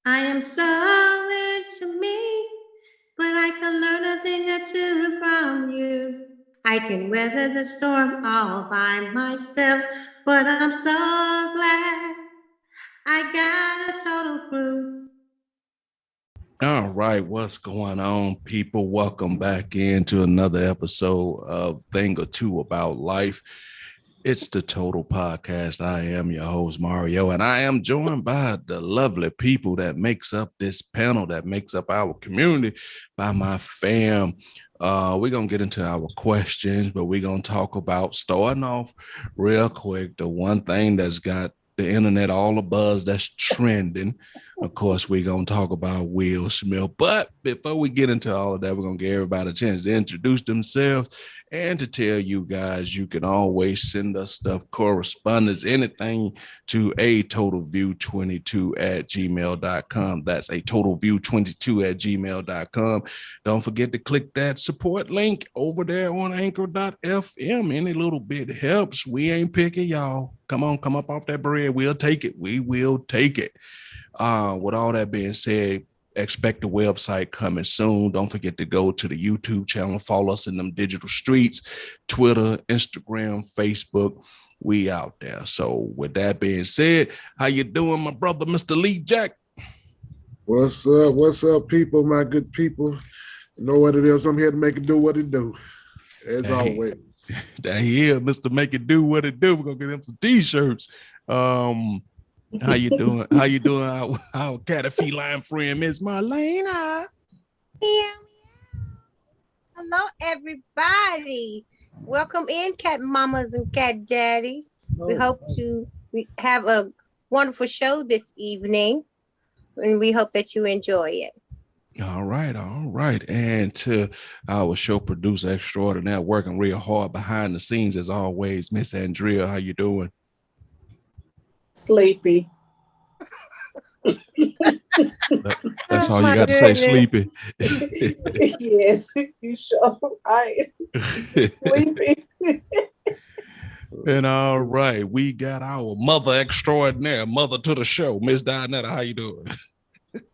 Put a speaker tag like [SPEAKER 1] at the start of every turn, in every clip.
[SPEAKER 1] I am so into me, but I can learn a thing or two from you. I can weather the storm all by myself, but I'm so glad I got a total crew.
[SPEAKER 2] All right, what's going on, people? Welcome back into another episode of Thing or Two About Life. It's the Total Podcast. I am your host, Mario, and I am joined by the lovely people that makes up this panel, that makes up our community, by my fam. We're going to get into our questions, but we're going to talk about, starting off real quick, the one thing that's got the internet all a buzz that's trending. Of course, we're going to talk about Will Smith. But before we get into all of that, we're going to give everybody a chance to introduce themselves and to tell you guys you can always send us stuff, correspondence, anything to a totalview22 at gmail.com. That's a totalview22 at gmail.com. Don't forget to click that support link over there on anchor.fm. Any little bit helps. We ain't picky, y'all. Come on, come up off that bread. We'll take it. We will take it. With all that being said, expect the website coming soon. Don't forget to go to the YouTube channel, follow us in them digital streets, Twitter, Instagram, Facebook. We out there. So with that being said, how you doing, my brother, Mr. Lee Jack?
[SPEAKER 3] What's up? What's up, people, my good people? You know what it is. I'm here to make it do what it do, as always.
[SPEAKER 2] That he is, Mr. Make It Do What It Do. We're gonna get him some t-shirts. How you doing? How you doing? Our cat feline friend, Miss Marlena.
[SPEAKER 1] Yeah. Hello, everybody. Welcome in, cat mamas and cat daddies. We hope to have a wonderful show this evening, and we hope that you enjoy it.
[SPEAKER 2] All right. And to our show producer extraordinaire, working real hard behind the scenes as always, Miss Andrea, how you doing?
[SPEAKER 4] Sleepy.
[SPEAKER 2] That's all you got to say, sleepy.
[SPEAKER 4] Yes, you sure right. Sleepy.
[SPEAKER 2] And all right, we got our mother extraordinaire, mother to the show, Miss Dinetta. How you doing?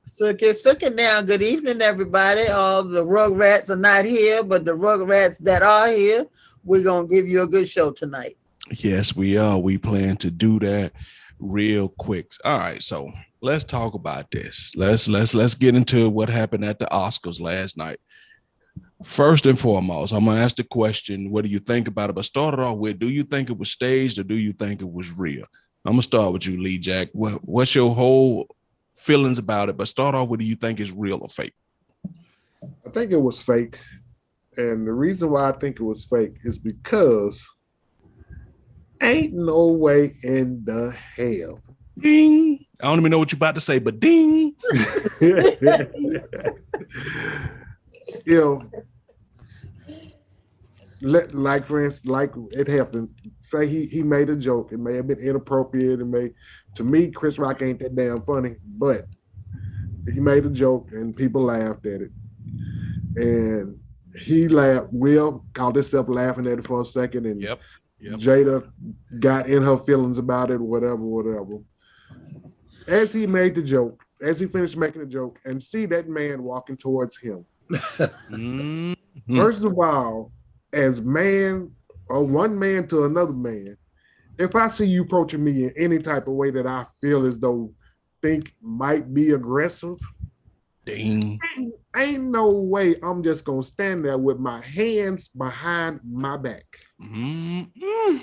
[SPEAKER 5] Sook it down. Good evening, everybody. All the Rugrats are not here, but the Rugrats that are here, we're gonna give you a good show tonight.
[SPEAKER 2] Yes, we are. We plan to do that real quick. All right, so let's talk about this. Let's get into what happened at the Oscars last night. First and foremost, I'm gonna ask the question, what do you think about it? But start it off with, do you think it was staged or do you think it was real? I'm gonna start with you, Lee Jack. What's your whole feelings about it? But start off with, do you think it's real or fake?
[SPEAKER 3] I think it was fake. And the reason why I think it was fake is because ain't no way in the hell.
[SPEAKER 2] Ding. I don't even know what you're about to say, but ding.
[SPEAKER 3] You know, like for instance, like it happened. Say he made a joke. It may have been inappropriate. To me, Chris Rock ain't that damn funny, but he made a joke and people laughed at it. And he laughed. Will called himself laughing at it for a second, and
[SPEAKER 2] Yep.
[SPEAKER 3] Jada got in her feelings about it, whatever. As he made the joke, as he finished making the joke, and see that man walking towards him.
[SPEAKER 2] Mm-hmm.
[SPEAKER 3] First of all, as man or one man to another man, if I see you approaching me in any type of way that I feel as though think might be aggressive,
[SPEAKER 2] Ding.
[SPEAKER 3] ain't no way I'm just gonna stand there with my hands behind my back.
[SPEAKER 2] Mm-hmm.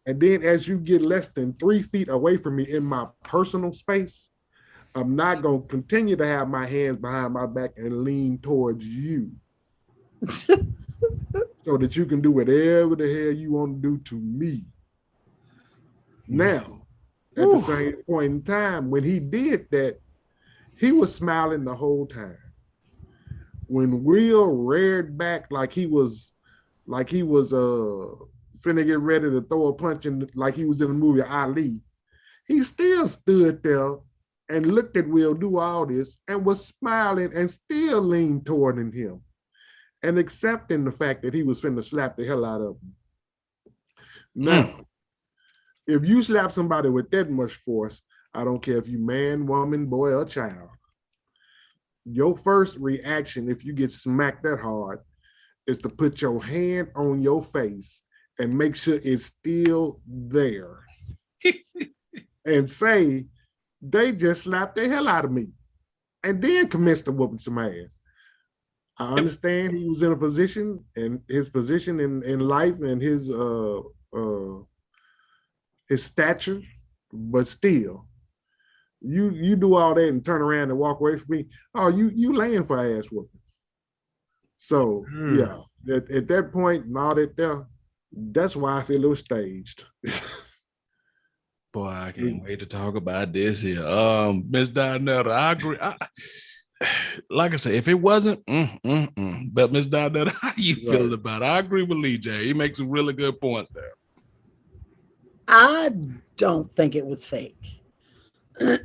[SPEAKER 3] And then as you get less than 3 feet away from me in my personal space, I'm not gonna continue to have my hands behind my back and lean towards you. So that you can do whatever the hell you want to do to me. Now, at the same point in time, when he did that, he was smiling the whole time. When Will reared back like he was finna get ready to throw a punch in, like he was in the movie Ali, he still stood there and looked at Will do all this and was smiling and still leaned toward him and accepting the fact that he was finna slap the hell out of him. Now, if you slap somebody with that much force, I don't care if you man, woman, boy, or child, your first reaction if you get smacked that hard is to put your hand on your face and make sure it's still there and say, they just slapped the hell out of me. And then commence to whooping some ass. I understand he was in a position, and his position in life and his stature, but still, you do all that and turn around and walk away from me. Oh, you laying for ass whooping. So yeah, at that point and all that there, that's why I feel it was staged.
[SPEAKER 2] Boy, I can't wait to talk about this here. Miss Donetta, I agree. Like I said, if it wasn't, but Miss Donetta, how you feeling about it? I agree with Lee J. He makes some really good points there.
[SPEAKER 5] I don't think it was fake. I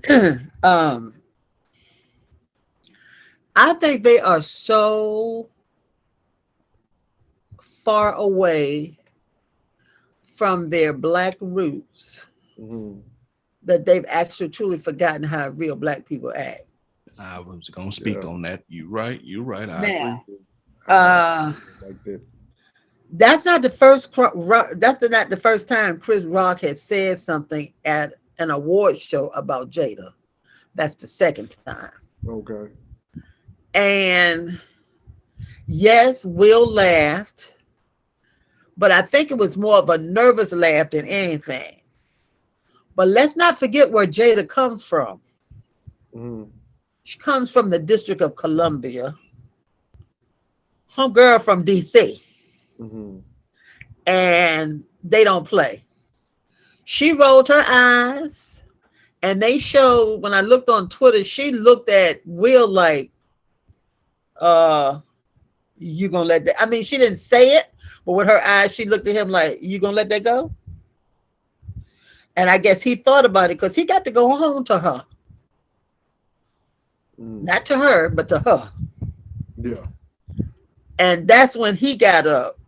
[SPEAKER 5] think they are so far away from their Black roots that they've actually truly forgotten how real Black people act.
[SPEAKER 2] I was going to speak on that. You're right. I
[SPEAKER 5] Now,
[SPEAKER 2] agree.
[SPEAKER 5] That's not the first. That's not the first time Chris Rock has said something at an award show about Jada. That's the second time.
[SPEAKER 3] Okay.
[SPEAKER 5] And yes, Will laughed, but I think it was more of a nervous laugh than anything. But let's not forget where Jada comes from. She comes from the District of Columbia. Homegirl from DC. And they don't play. She rolled her eyes, and they showed, when I looked on Twitter, she looked at Will like, you gonna let that? I mean, she didn't say it, but with her eyes, she looked at him like, you gonna let that go? And I guess he thought about it because he got to go home to her. Not to her, but to her.
[SPEAKER 3] Yeah.
[SPEAKER 5] And that's when he got up.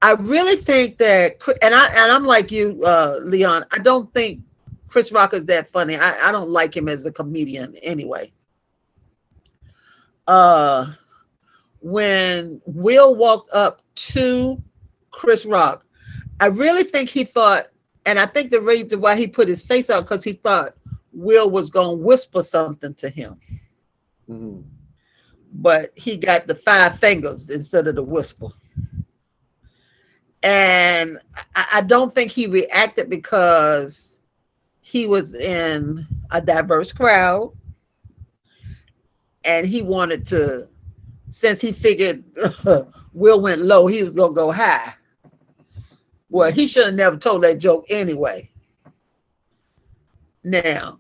[SPEAKER 5] I really think that, and I'm like you, Leon, I don't think Chris Rock is that funny. I don't like him as a comedian anyway. When Will walked up to Chris Rock, I really think he thought, and I think the reason why he put his face out, because he thought Will was going to whisper something to him. But he got the 5 fingers instead of the whisper. And I don't think he reacted because he was in a diverse crowd. And he wanted to, since he figured Will went low, he was going to go high. Well, he should have never told that joke anyway. Now,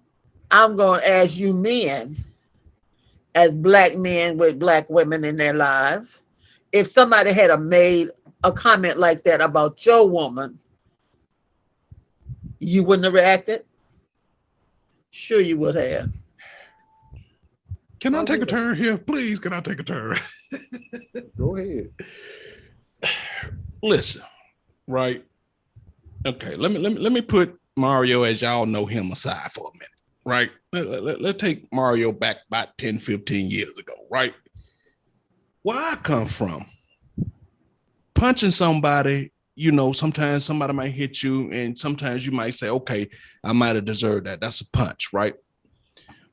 [SPEAKER 5] I'm going to ask you men, as Black men with Black women in their lives, if somebody had made a comment like that about your woman, you wouldn't have reacted? Sure you would have.
[SPEAKER 2] Can I take a turn here? Please, can I take a turn?
[SPEAKER 3] Go ahead.
[SPEAKER 2] Listen, right? Okay, let me put Mario, as y'all know him, aside for a minute, right? Let's take Mario back about 10, 15 years ago, right? Where I come from, punching somebody, you know, sometimes somebody might hit you, and sometimes you might say, okay, I might have deserved that. That's a punch, right?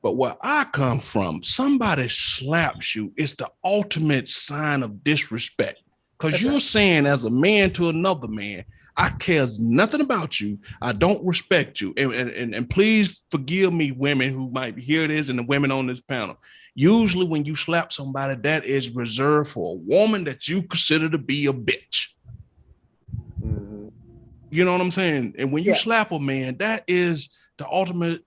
[SPEAKER 2] But where I come from, somebody slaps you, it's the ultimate sign of disrespect. Because you're saying, as a man to another man, I cares nothing about you. I don't respect you. And please forgive me, women who might hear this, and the women on this panel. Usually when you slap somebody, that is reserved for a woman that you consider to be a bitch. You know what I'm saying? And when you slap a man, that is the ultimate.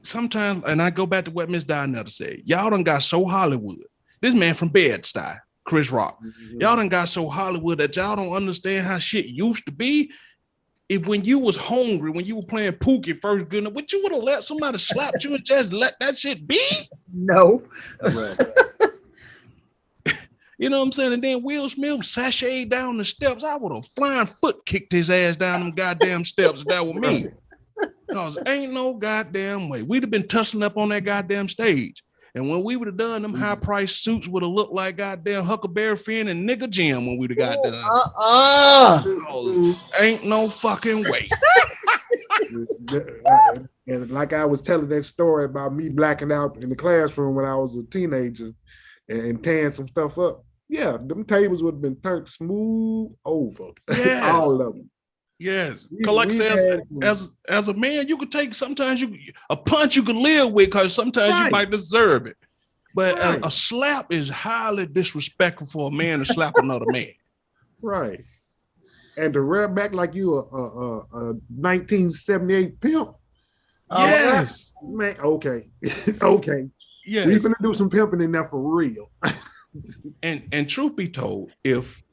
[SPEAKER 2] Sometimes, and I go back to what Miss Donetta said, y'all done got so Hollywood. This man from Bed-Stuy, Chris Rock, y'all done got so Hollywood that y'all don't understand how shit used to be. If when you was hungry, when you were playing Pookie first good enough, would you would have let somebody slap you and just let that shit be?
[SPEAKER 5] No.
[SPEAKER 2] You know what I'm saying? And then Will Smith sashayed down the steps. I would have flying foot kicked his ass down them goddamn steps if that were me. Because ain't no goddamn way. We'd have been tussling up on that goddamn stage. And when we would have done, them high price suits would have looked like goddamn Huckleberry Finn and Nigga Jim when we'd have got done. Oh, ain't no fucking way.
[SPEAKER 3] And like I was telling that story about me blacking out in the classroom when I was a teenager and tearing some stuff up. Yeah, them tables would have been turned smooth over.
[SPEAKER 2] Yes.
[SPEAKER 3] All of them.
[SPEAKER 2] Yes. Like as a man, you could take sometimes a punch you could live with because sometimes you might deserve it. But a slap is highly disrespectful for a man to slap another man.
[SPEAKER 3] Right. And to rear back like you a 1978 pimp.
[SPEAKER 2] Yes.
[SPEAKER 3] Man, okay. Okay.
[SPEAKER 2] Yeah.
[SPEAKER 3] We finna do some pimping in there for real.
[SPEAKER 2] And truth be told, if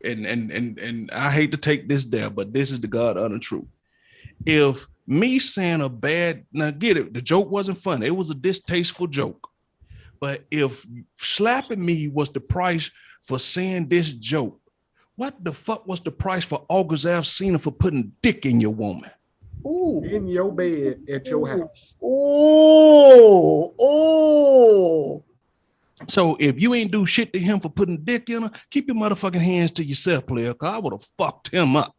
[SPEAKER 2] and I hate to take this there, but this is the God honest truth. If me saying now get it, the joke wasn't funny. It was a distasteful joke. But if slapping me was the price for saying this joke, what the fuck was the price for August Alsina for putting dick in your woman?
[SPEAKER 5] Ooh.
[SPEAKER 3] In your bed at your house.
[SPEAKER 5] Oh.
[SPEAKER 2] So if you ain't do shit to him for putting dick in her, keep your motherfucking hands to yourself, player, because I would have fucked him up.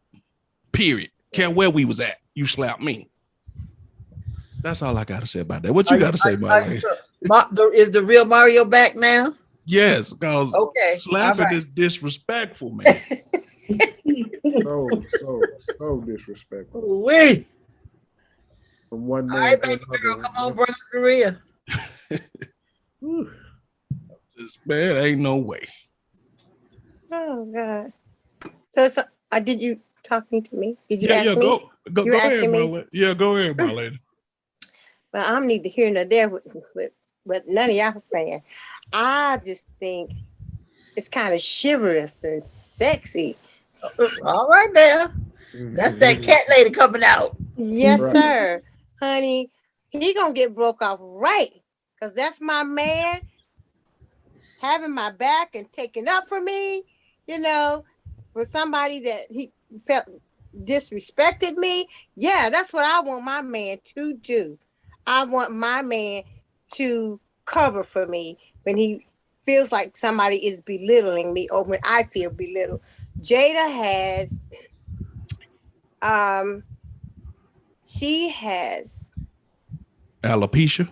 [SPEAKER 2] Period. Care where we was at. You slapped me. That's all I got to say about that. What you got to say, Marlene?
[SPEAKER 5] Is the real Mario back now?
[SPEAKER 2] Yes, because slapping is disrespectful, man.
[SPEAKER 3] So disrespectful.
[SPEAKER 5] Wait.
[SPEAKER 3] From one man
[SPEAKER 5] all right,
[SPEAKER 3] to
[SPEAKER 5] baby
[SPEAKER 3] another.
[SPEAKER 5] girl, come on, brother Korea.
[SPEAKER 2] This man ain't no way.
[SPEAKER 1] Oh God. So did you talking to me? Did you ask me?
[SPEAKER 2] Go ahead,
[SPEAKER 1] asking me?
[SPEAKER 2] Marlene. Yeah, go ahead, Marlene.
[SPEAKER 1] Well, I'm neither here nor there with what none of y'all saying. I just think it's kind of chivalrous and sexy.
[SPEAKER 5] All right now. That's that cat lady coming out.
[SPEAKER 1] Yes,
[SPEAKER 3] Right.
[SPEAKER 1] sir. Honey, he gonna get broke off right. Because that's my man having my back and taking up for me, for somebody that he felt disrespected me. Yeah, that's what I want my man to do. I want my man to cover for me when he feels like somebody is belittling me or when I feel belittled. Jada has, she has
[SPEAKER 2] Alopecia.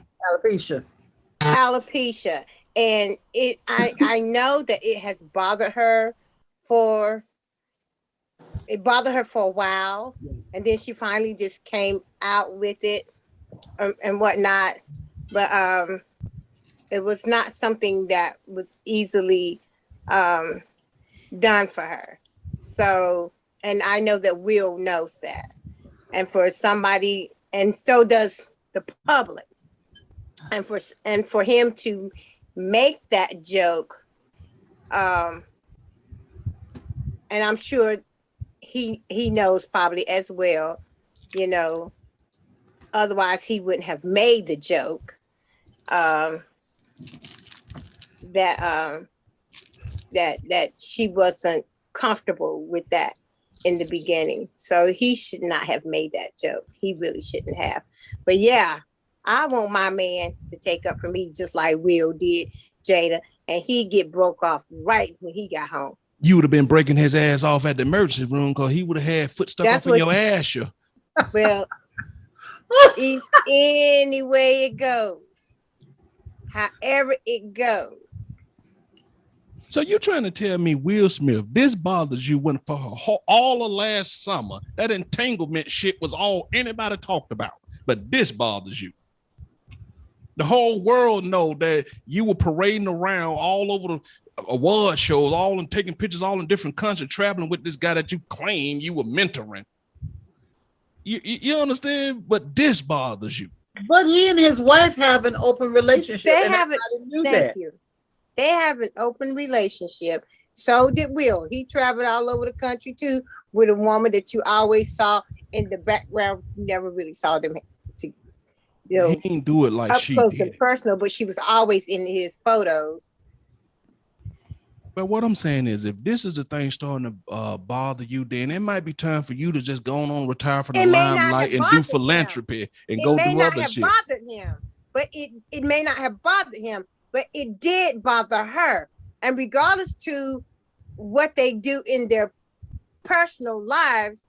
[SPEAKER 1] And I know that it has bothered her for a while, and then she finally just came out with it and whatnot, but it was not something that was easily done for her. So, and I know that Will knows that, and for somebody, and so does the public. And for him to make that joke, and I'm sure he knows probably as well, otherwise he wouldn't have made the joke, that she wasn't comfortable with that in the beginning. So he should not have made that joke. He really shouldn't have. But yeah, I want my man to take up for me just like Will did Jada, and he get broke off right when he got home.
[SPEAKER 2] You would have been breaking his ass off at the emergency room because he would have had foot stuck up in your ass.
[SPEAKER 1] Well, any way it goes, however it goes.
[SPEAKER 2] So you're trying to tell me, Will Smith, this bothers you when for all of last summer, that entanglement shit was all anybody talked about, but this bothers you. The whole world know that you were parading around all over the award shows, all and taking pictures all in different countries, traveling with this guy that you claim you were mentoring. You understand? But this bothers you.
[SPEAKER 5] But he and his wife have an open relationship.
[SPEAKER 1] They have it. Thank you. They have an open relationship. So did Will. He traveled all over the country too with a woman that you always saw in the background. You never really saw them.
[SPEAKER 2] He didn't do it like
[SPEAKER 1] up
[SPEAKER 2] she
[SPEAKER 1] close
[SPEAKER 2] did.
[SPEAKER 1] and personal, but she was always in his photos.
[SPEAKER 2] But what I'm saying is, if this is the thing starting to bother you, then it might be time for you to just go on retire from the limelight and do philanthropy and go do other shit.
[SPEAKER 1] It may not have bothered him. but it may not have bothered him, but it did bother her. And regardless to what they do in their personal lives,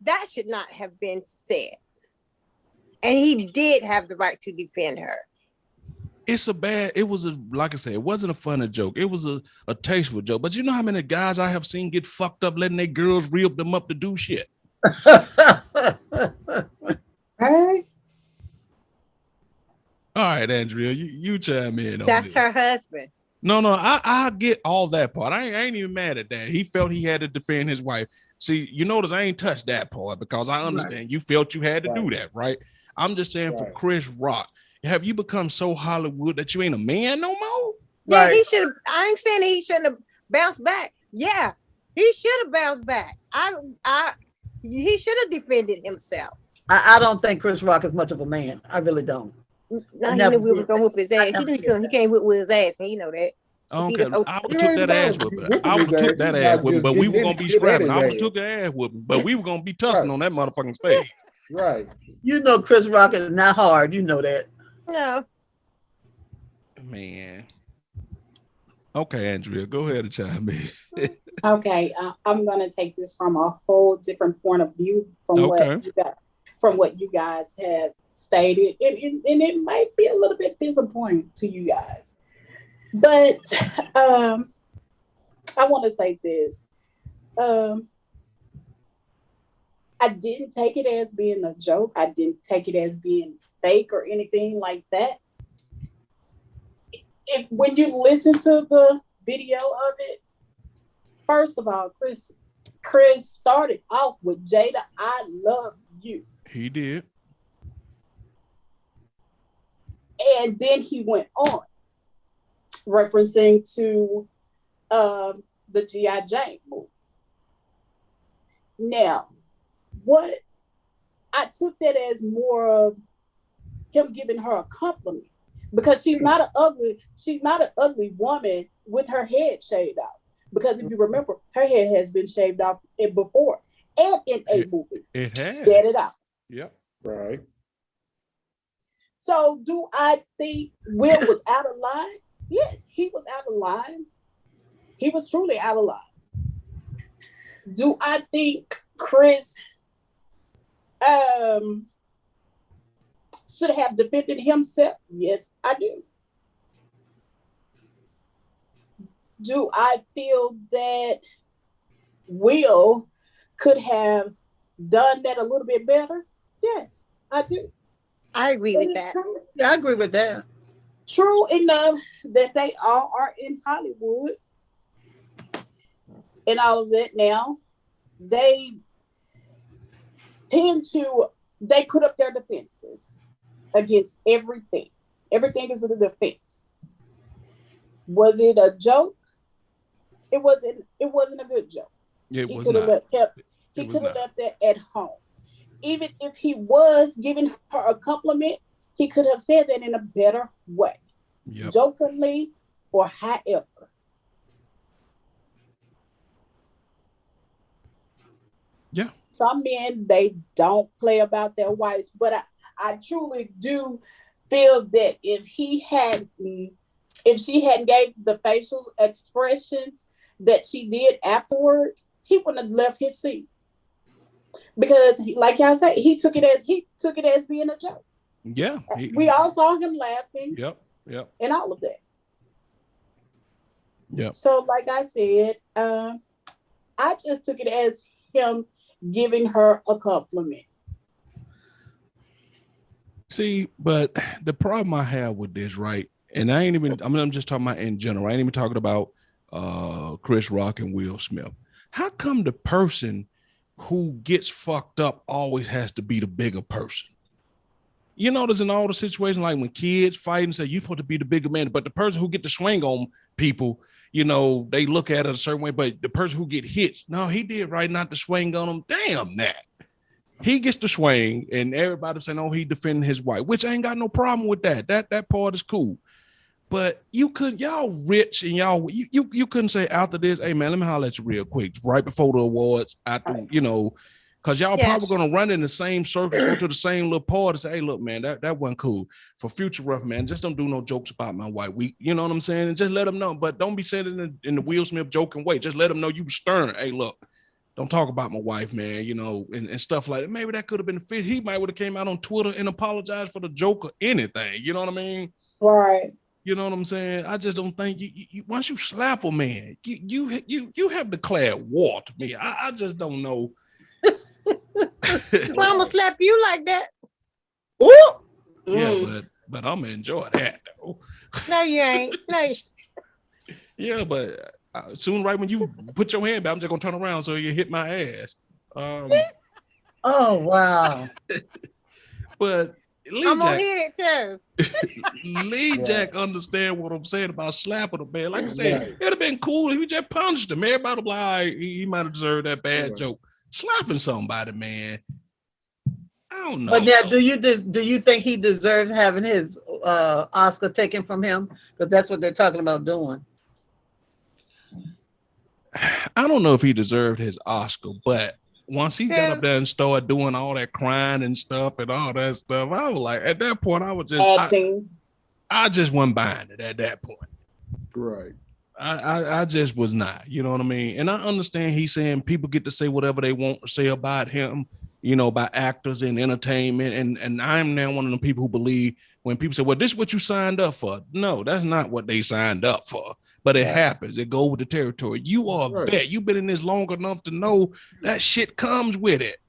[SPEAKER 1] that should not have been said. And he did have the right to defend her.
[SPEAKER 2] Like I said, it wasn't a funny joke. It was a tasteful joke. But you know how many guys I have seen get fucked up letting their girls reel them up to do shit?
[SPEAKER 4] Right?
[SPEAKER 2] All right, Andrea, you chime in on
[SPEAKER 1] That's
[SPEAKER 2] this.
[SPEAKER 1] her husband.
[SPEAKER 2] No, I get all that part. I ain't even mad at that. He felt he had to defend his wife. See, you notice I ain't touched that part because I understand you felt you had to do that, right? I'm just saying for Chris Rock, have you become so Hollywood that you ain't a man no more?
[SPEAKER 1] Yeah,
[SPEAKER 5] Right.
[SPEAKER 1] he should have. I ain't saying he shouldn't have bounced back. Yeah, he should have bounced back. He should have defended himself.
[SPEAKER 5] I don't think Chris Rock is much of a man. I really don't.
[SPEAKER 1] No, he
[SPEAKER 5] Never
[SPEAKER 1] knew we was
[SPEAKER 5] did.
[SPEAKER 1] gonna whoop his ass.
[SPEAKER 5] never
[SPEAKER 1] He can't whip his ass, and he know that.
[SPEAKER 2] I
[SPEAKER 1] He
[SPEAKER 2] don't
[SPEAKER 1] the
[SPEAKER 2] care.
[SPEAKER 1] host.
[SPEAKER 2] I would have took that ass whooping. I would have took that ass whooping, but we were gonna be scrapping. I would have took the ass whooping, but we were gonna be tussling on that motherfucking stage.
[SPEAKER 3] Right.
[SPEAKER 5] You know Chris Rock is not hard. You know that.
[SPEAKER 1] No,
[SPEAKER 2] Man. Okay, Andrea, go ahead and chime in.
[SPEAKER 4] Okay, I'm gonna take this from a whole different point of view from what you guys have stated, and it might be a little bit disappointing to you guys, but I want to say this. I didn't take it as being a joke. I didn't take it as being fake or anything like that. When you listen to the video of it, first of all, Chris started off with Jada, I love you.
[SPEAKER 2] He did.
[SPEAKER 4] And then he went on, referencing to the G.I. Jane movie. Now, what I took that as more of him giving her a compliment, because she's not an ugly woman with her head shaved off. Because if you remember, her head has been shaved off before and in a movie.
[SPEAKER 2] It has.
[SPEAKER 4] Set it out.
[SPEAKER 2] Yep.
[SPEAKER 3] Right.
[SPEAKER 4] So do I think Will was out of line? Yes, he was out of line. He was truly out of line. Do I think Chris should have defended himself? Yes, I do. Do I feel that Will could have done that a little bit better? Yes, I do.
[SPEAKER 1] I agree with that.
[SPEAKER 5] Yeah, I agree with that.
[SPEAKER 4] True enough that they all are in Hollywood and all of that now. They put up their defenses against everything. Everything is a defense. Was it a joke? It wasn't a good joke.
[SPEAKER 2] It
[SPEAKER 4] He
[SPEAKER 2] was
[SPEAKER 4] could have
[SPEAKER 2] not.
[SPEAKER 4] left that at home. Even if he was giving her a compliment, he could have said that in a better way.
[SPEAKER 2] Yep.
[SPEAKER 4] Jokingly or however.
[SPEAKER 2] Yeah.
[SPEAKER 4] Some men, they don't play about their wives, but I truly do feel that if she hadn't gave the facial expressions that she did afterwards, he wouldn't have left his seat. Because like y'all say, he took it as being a joke.
[SPEAKER 2] Yeah.
[SPEAKER 4] We all saw him laughing.
[SPEAKER 2] Yep.
[SPEAKER 4] And all of that.
[SPEAKER 2] Yep.
[SPEAKER 4] So like I said, I just took it as him giving her a compliment.
[SPEAKER 2] See, but the problem I have with this, right? And I'm just talking about in general. I ain't even talking about Chris Rock and Will Smith. How come the person who gets fucked up always has to be the bigger person? You notice in all the situations, like when kids fight and say, you're supposed to be the bigger man, but the person who get to swing on people, you know, they look at it a certain way, but the person who get hit, no, he did right not to swing on them. Damn that. He gets to swing and everybody saying, oh, he defending his wife, which I ain't got no problem with that. That part is cool. But y'all rich and you couldn't say after this, hey man, let me holler at you real quick, right before the awards, after, you know, Cause y'all
[SPEAKER 1] Yeah.
[SPEAKER 2] probably gonna run in the same circle, go to the same little party, say, hey, look, man, that wasn't cool. For future rough, man, just don't do no jokes about my wife. You know what I'm saying? And just let them know, but don't be saying it in the Will Smith joking way. Just let them know you were stern. Hey, look, don't talk about my wife, man, you know, and stuff like that. Maybe that could have been fit. He might would have came out on Twitter and apologized for the joke or anything. You know what I mean?
[SPEAKER 4] Right.
[SPEAKER 2] You know what I'm saying? I just don't think you once you slap a man, you have declared war to me. I just don't know.
[SPEAKER 1] Well, I'm gonna slap you like that.
[SPEAKER 5] Ooh.
[SPEAKER 2] Yeah, but I'm gonna enjoy that though.
[SPEAKER 1] No, you ain't. No.
[SPEAKER 2] Yeah, but soon, right when you put your hand back, I'm just gonna turn around so you hit my ass.
[SPEAKER 5] Oh wow.
[SPEAKER 2] But Lee
[SPEAKER 1] I'm gonna
[SPEAKER 2] Jack,
[SPEAKER 1] hit it too.
[SPEAKER 2] Lee
[SPEAKER 3] Right.
[SPEAKER 2] Jack understand what I'm saying about slapping a man. Like I said,
[SPEAKER 3] Right.
[SPEAKER 2] it'd have been cool if he just punched him. Everybody would be like, all right, he might have deserved that bad
[SPEAKER 3] Right.
[SPEAKER 2] joke. Slapping somebody, man. I don't know.
[SPEAKER 5] But now, do you think he deserves having his Oscar taken from him? Because that's what they're talking about doing.
[SPEAKER 2] I don't know if he deserved his Oscar, but once he got
[SPEAKER 1] Yeah.
[SPEAKER 2] up there and started doing all that crying and stuff and all that stuff, I was like, at that point, I was just,
[SPEAKER 4] Acting.
[SPEAKER 2] I just wasn't buying it at that point.
[SPEAKER 3] Right.
[SPEAKER 2] I just was not, you know what I mean? And I understand he's saying people get to say whatever they want to say about him, you know, about actors and entertainment. And I'm now one of the people who believe when people say, well, this is what you signed up for. No, that's not what they signed up for. But it happens. It goes with the territory. You are a vet. You've been in this long enough to know that shit comes with it.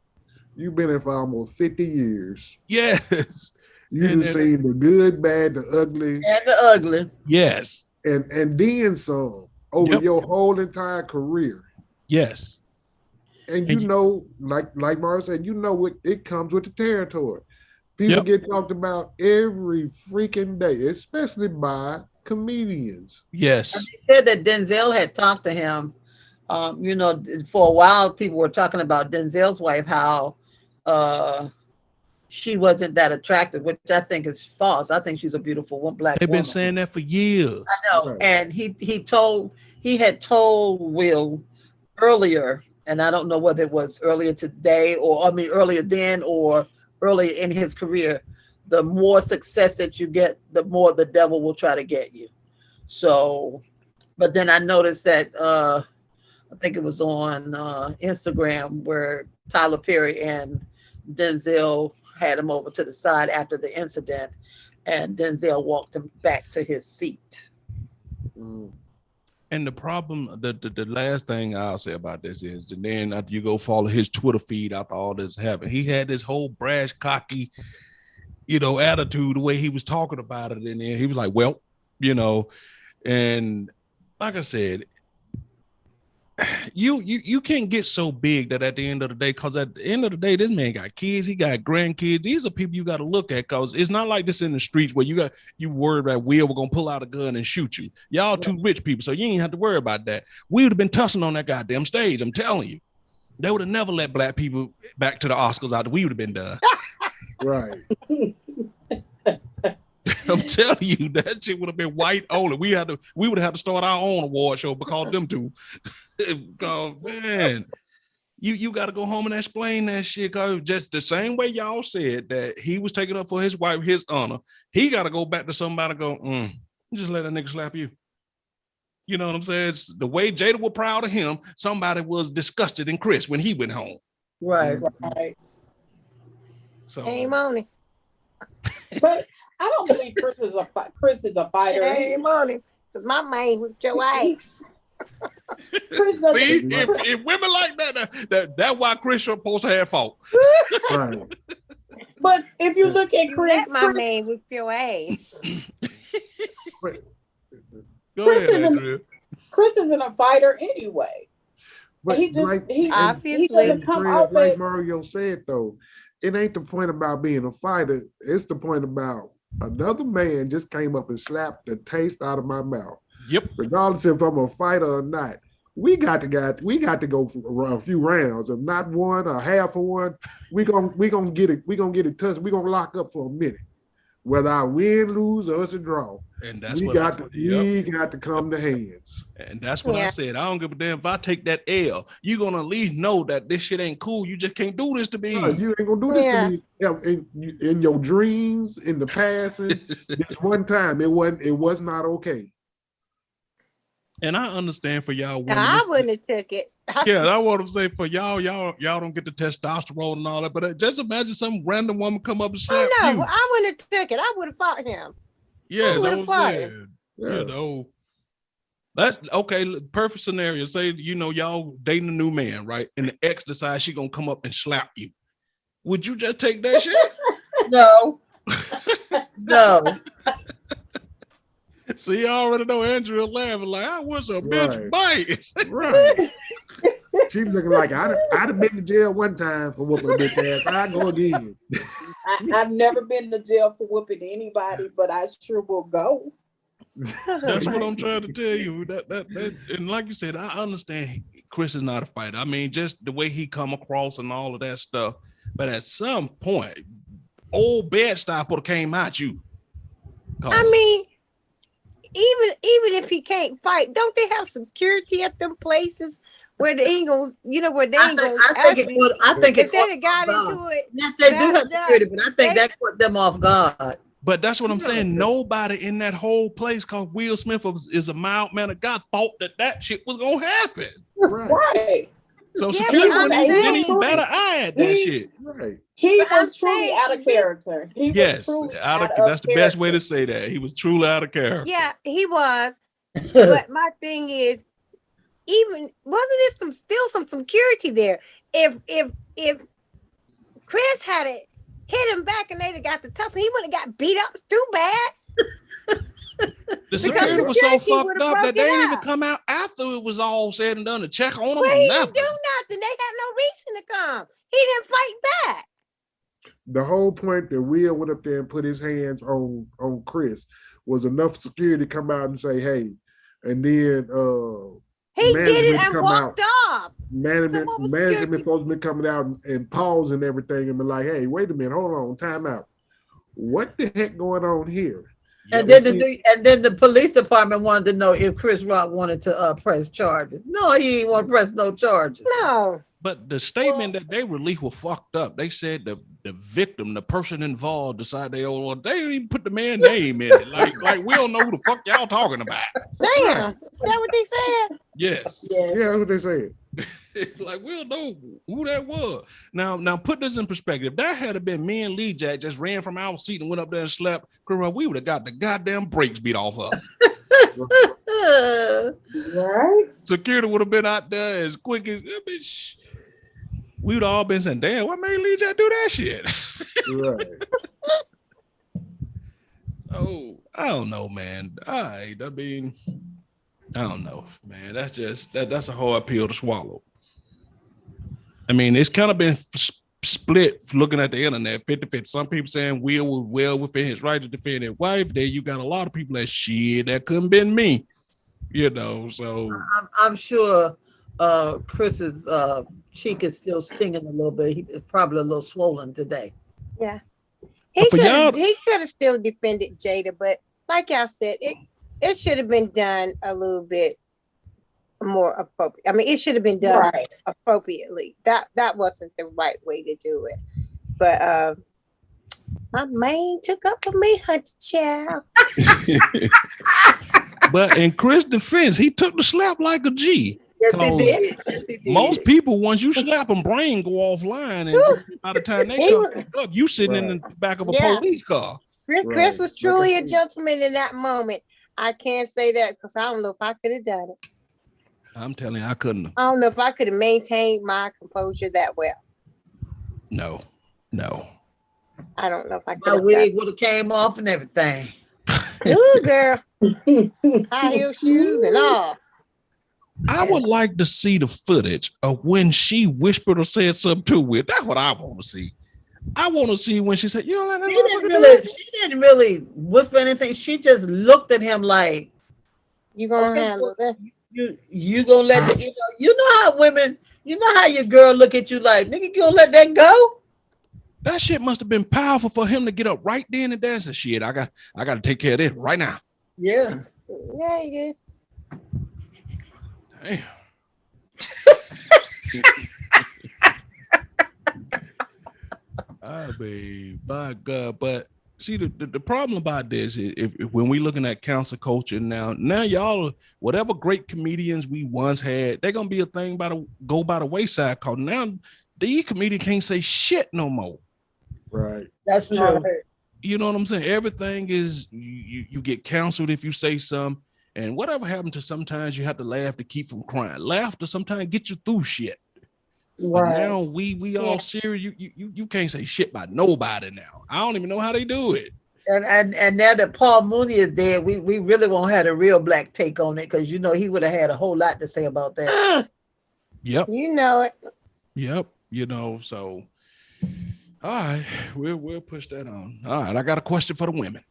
[SPEAKER 3] You've been in for almost 50 years.
[SPEAKER 2] Yes.
[SPEAKER 3] You've seen the good, bad, the ugly,
[SPEAKER 5] And the ugly.
[SPEAKER 2] Yes.
[SPEAKER 3] and then some over
[SPEAKER 2] Yep.
[SPEAKER 3] your whole entire career.
[SPEAKER 2] Yes.
[SPEAKER 3] And you know, like Mara said, you know what it comes with the territory. People get talked about every freaking day, especially by comedians.
[SPEAKER 2] Yes.
[SPEAKER 5] They said that Denzel had talked to him. You know, for a while, people were talking about Denzel's wife, how she wasn't that attractive, which I think is false. I think she's a beautiful black
[SPEAKER 2] They've been
[SPEAKER 5] woman.
[SPEAKER 2] saying that for years.
[SPEAKER 5] I know.
[SPEAKER 3] Right.
[SPEAKER 5] And he had told Will earlier, and I don't know whether it was earlier today or earlier then or earlier in his career, the more success that you get, the more the devil will try to get you. So, but then I noticed that I think it was on Instagram where Tyler Perry and Denzel had him over to the side after the incident, and Denzel walked him back to his seat.
[SPEAKER 2] And the problem, the last thing I'll say about this is, and then after you go follow his Twitter feed after all this happened, he had this whole brash, cocky, you know, attitude, the way he was talking about it. And then he was like, well, you know, and like I said, you can't get so big that at the end of the day, because at the end of the day, this man got kids, he got grandkids. These are people you got to look at, because it's not like this in the streets where you worried that Will were gonna pull out a gun and shoot you. Y'all two rich people, so you ain't have to worry about that. We would have been tussling on that goddamn stage. I'm telling you, they would have never let black people back to the Oscars after we would have been done.
[SPEAKER 3] Right.
[SPEAKER 2] I'm telling you, that shit would have been white only. We would have had to start our own award show because them two. Because man, you got to go home and explain that shit. Cause just the same way y'all said that he was taking up for his wife, his honor, he got to go back to somebody and go, just let that nigga slap you. You know what I'm saying? It's the way Jada was proud of him, somebody was disgusted in Chris when he went home.
[SPEAKER 5] Right.
[SPEAKER 4] Right.
[SPEAKER 2] So
[SPEAKER 1] Shame on him.
[SPEAKER 4] But I don't believe Chris is a fighter.
[SPEAKER 1] Shame on him. Because my man whipped your ass.
[SPEAKER 4] Chris doesn't.
[SPEAKER 2] see, if women like that's why Chris was supposed to have fault.
[SPEAKER 3] Right.
[SPEAKER 4] But if you look at Chris,
[SPEAKER 1] Let my man whip your ass.
[SPEAKER 2] Go
[SPEAKER 4] Chris
[SPEAKER 2] ahead,
[SPEAKER 4] isn't-
[SPEAKER 2] Andrea.
[SPEAKER 4] Chris isn't a fighter anyway.
[SPEAKER 3] But
[SPEAKER 4] he just
[SPEAKER 3] like,
[SPEAKER 4] he
[SPEAKER 1] Obviously.
[SPEAKER 4] doesn't come off
[SPEAKER 3] like
[SPEAKER 4] as
[SPEAKER 3] Mario said though, it ain't the point about being a fighter. It's the point about another man just came up and slapped the taste out of my mouth.
[SPEAKER 2] Yep.
[SPEAKER 3] Regardless if I'm a fighter or not, we got to go for a few rounds. If not one or half of one, we gonna get it. We gonna get it touched. We gonna lock up for a minute. whether I win, lose, or it's a draw.
[SPEAKER 2] And that's
[SPEAKER 3] We
[SPEAKER 2] what
[SPEAKER 3] got to come to hands.
[SPEAKER 2] And that's what I
[SPEAKER 1] Yeah.
[SPEAKER 2] said. I don't give a damn if I take that L. You're gonna at least know that this shit ain't cool. You just can't do this to me.
[SPEAKER 3] No, you ain't gonna do this
[SPEAKER 1] Yeah.
[SPEAKER 3] to me. Yeah, in your dreams, in the past. This one time, it was not okay.
[SPEAKER 2] And I understand for y'all women.
[SPEAKER 1] Now, I wouldn't have took it.
[SPEAKER 2] Yeah, that's what I'm saying. For y'all don't get the testosterone and all that. But just imagine some random woman come up and slap
[SPEAKER 1] Oh no,
[SPEAKER 2] you.
[SPEAKER 1] I wouldn't have took it. I would have fought him.
[SPEAKER 2] Yes,
[SPEAKER 1] I
[SPEAKER 2] I
[SPEAKER 1] would've
[SPEAKER 2] was
[SPEAKER 1] fought
[SPEAKER 2] saying.
[SPEAKER 3] Yeah.
[SPEAKER 2] You know, that's okay. Perfect scenario. Say y'all dating a new man, right? And the ex decides she gonna come up and slap you. Would you just take that shit?
[SPEAKER 5] No. No.
[SPEAKER 2] See, I already know Andrea laughing like I was a bitch bite.
[SPEAKER 3] Right. She's looking like I'd have been to jail one time for whooping a bitch ass. I go again.
[SPEAKER 4] I've never been to jail for whooping anybody, but I sure will go.
[SPEAKER 2] That's what I'm trying to tell you. That and like you said, I understand Chris is not a fighter. I mean, just the way he come across and all of that stuff. But at some point, old Bed-Stuy would have came at you.
[SPEAKER 1] I mean, even if he can't fight, don't they have security at them places where they ain't gonna, where they ain't gonna?
[SPEAKER 5] I think
[SPEAKER 1] if they'd have got into it,
[SPEAKER 5] yes, they do have
[SPEAKER 1] backed up,
[SPEAKER 5] security, but I think that caught them off guard.
[SPEAKER 2] But that's what I'm saying. Nobody in that whole place, cause Will Smith is a mild mannered guy, thought that shit was gonna happen.
[SPEAKER 4] Right.
[SPEAKER 2] So
[SPEAKER 1] Yeah,
[SPEAKER 2] security
[SPEAKER 1] but I'm
[SPEAKER 2] didn't even
[SPEAKER 1] saying-
[SPEAKER 2] bat an eye at that shit.
[SPEAKER 3] Right.
[SPEAKER 4] He
[SPEAKER 1] But I'm
[SPEAKER 4] was truly
[SPEAKER 1] saying
[SPEAKER 4] out of character. He was
[SPEAKER 2] Yes,
[SPEAKER 4] truly
[SPEAKER 2] that's the best way to say that. He was truly out of character.
[SPEAKER 1] Yeah, he was. But my thing is, even wasn't there still some security there? If Chris had it hit him back and they'd have got the tough, he would have got beat up too bad.
[SPEAKER 2] The security was so
[SPEAKER 1] security
[SPEAKER 2] fucked
[SPEAKER 1] would've
[SPEAKER 2] up that
[SPEAKER 1] broke
[SPEAKER 2] they
[SPEAKER 1] it
[SPEAKER 2] didn't even
[SPEAKER 1] up.
[SPEAKER 2] come out after it was all said and done to check on him.
[SPEAKER 1] Well,
[SPEAKER 2] or
[SPEAKER 1] he
[SPEAKER 2] nothing.
[SPEAKER 1] didn't do nothing. They had no reason to come. He didn't fight back.
[SPEAKER 3] The whole point that Will went up there and put his hands on Chris was enough security to come out and say, hey, and then
[SPEAKER 1] He did it
[SPEAKER 3] management
[SPEAKER 1] and
[SPEAKER 3] come
[SPEAKER 1] walked off.
[SPEAKER 3] management
[SPEAKER 1] what was
[SPEAKER 3] management
[SPEAKER 1] security?
[SPEAKER 3] supposed to be coming out and pause and everything and be like, hey, wait a minute, hold on, time out. What the heck going on here?
[SPEAKER 5] And then the police department wanted to know if Chris Rock wanted to press charges. No, he didn't want to press no charges.
[SPEAKER 1] No.
[SPEAKER 2] But the statement that they released was fucked up. They said the victim, the person involved, decided they don't want. They didn't even put the man's name in it. Like we don't know who the fuck y'all talking about.
[SPEAKER 1] Damn. Is that what they said?
[SPEAKER 2] Yes.
[SPEAKER 3] Yeah, that's what they said.
[SPEAKER 2] Like we don't know who that was. Now put this in perspective. That had been me and Lee Jack just ran from our seat and went up there and slept. We would have got the goddamn brakes beat off us.
[SPEAKER 4] Right.
[SPEAKER 2] Security would have been out there as quick as we would all been saying, damn, what made Lee Jack do that shit?
[SPEAKER 3] Right.
[SPEAKER 2] So I don't know, man. I don't know, man. That's just that's a hard pill to swallow. I mean, it's kind of been split looking at the internet, 50-50. Some people saying Will was well within his right to defend his wife. There you got a lot of people that shit that couldn't been me, so
[SPEAKER 5] I'm sure Chris's cheek is still stinging a little bit. It's probably a little swollen today.
[SPEAKER 1] Yeah. He
[SPEAKER 2] for
[SPEAKER 1] could
[SPEAKER 2] y'all-
[SPEAKER 1] have still defended Jada, but like y'all said, it should have been done a little bit more appropriate. I mean, it should have been done
[SPEAKER 4] Right.
[SPEAKER 1] appropriately. That wasn't the right way to do it. But my man took up for me, hunter child.
[SPEAKER 2] But in Chris' defense, he took the slap like a G.
[SPEAKER 5] Yes, he did. Yes, he did.
[SPEAKER 2] Most people, once you slap them, brain go offline, and by the time they come back up, you sitting in the back of a
[SPEAKER 1] Yeah.
[SPEAKER 2] police car.
[SPEAKER 1] Chris
[SPEAKER 3] Right.
[SPEAKER 1] was truly
[SPEAKER 3] Like I
[SPEAKER 1] a
[SPEAKER 3] said.
[SPEAKER 1] gentleman in that moment. I can't say that because I don't know if I could have done it.
[SPEAKER 2] I'm telling you, I couldn't have.
[SPEAKER 1] I don't know if I could have maintained my composure that well.
[SPEAKER 2] No.
[SPEAKER 1] I don't know if I could
[SPEAKER 5] My
[SPEAKER 1] have done
[SPEAKER 5] wig would have came off and everything.
[SPEAKER 1] it. Ooh, girl. High heel shoes and all.
[SPEAKER 2] I would like to see the footage of when she whispered or said something to Will. That's what I want to see. I want to see when she said, "You don't let that motherfucker do
[SPEAKER 5] She didn't really whisper anything. She just looked at him like,
[SPEAKER 1] You gonna
[SPEAKER 5] Okay,
[SPEAKER 1] handle that?
[SPEAKER 5] you gonna let the, you know how women, you know how your girl look at you like, nigga, you gonna let that go?
[SPEAKER 2] That shit must have been powerful for him to get up right then and there and say, shit, I got to take care of this right now.
[SPEAKER 5] Yeah.
[SPEAKER 1] Yeah, you did.
[SPEAKER 2] Damn. I mean, my God. But see, the problem about this is if when we looking at cancel culture now y'all, whatever great comedians we once had, they're gonna be a thing go by the wayside. Cause now the comedian can't say shit no more.
[SPEAKER 3] Right.
[SPEAKER 5] That's true.
[SPEAKER 2] You know what I'm saying? Everything is you get canceled if you say something, and whatever happened to sometimes you have to laugh to keep from crying. Laughter sometimes get you through shit. But now we all serious. You can't say shit about nobody now. I don't even know how they do it.
[SPEAKER 5] And now that Paul Mooney is dead, we really won't have a real black take on it, because you know he would have had a whole lot to say about that.
[SPEAKER 2] Yep.
[SPEAKER 1] You know it.
[SPEAKER 2] Yep. You know, so all right, we'll push that on. All right, I got a question for the women.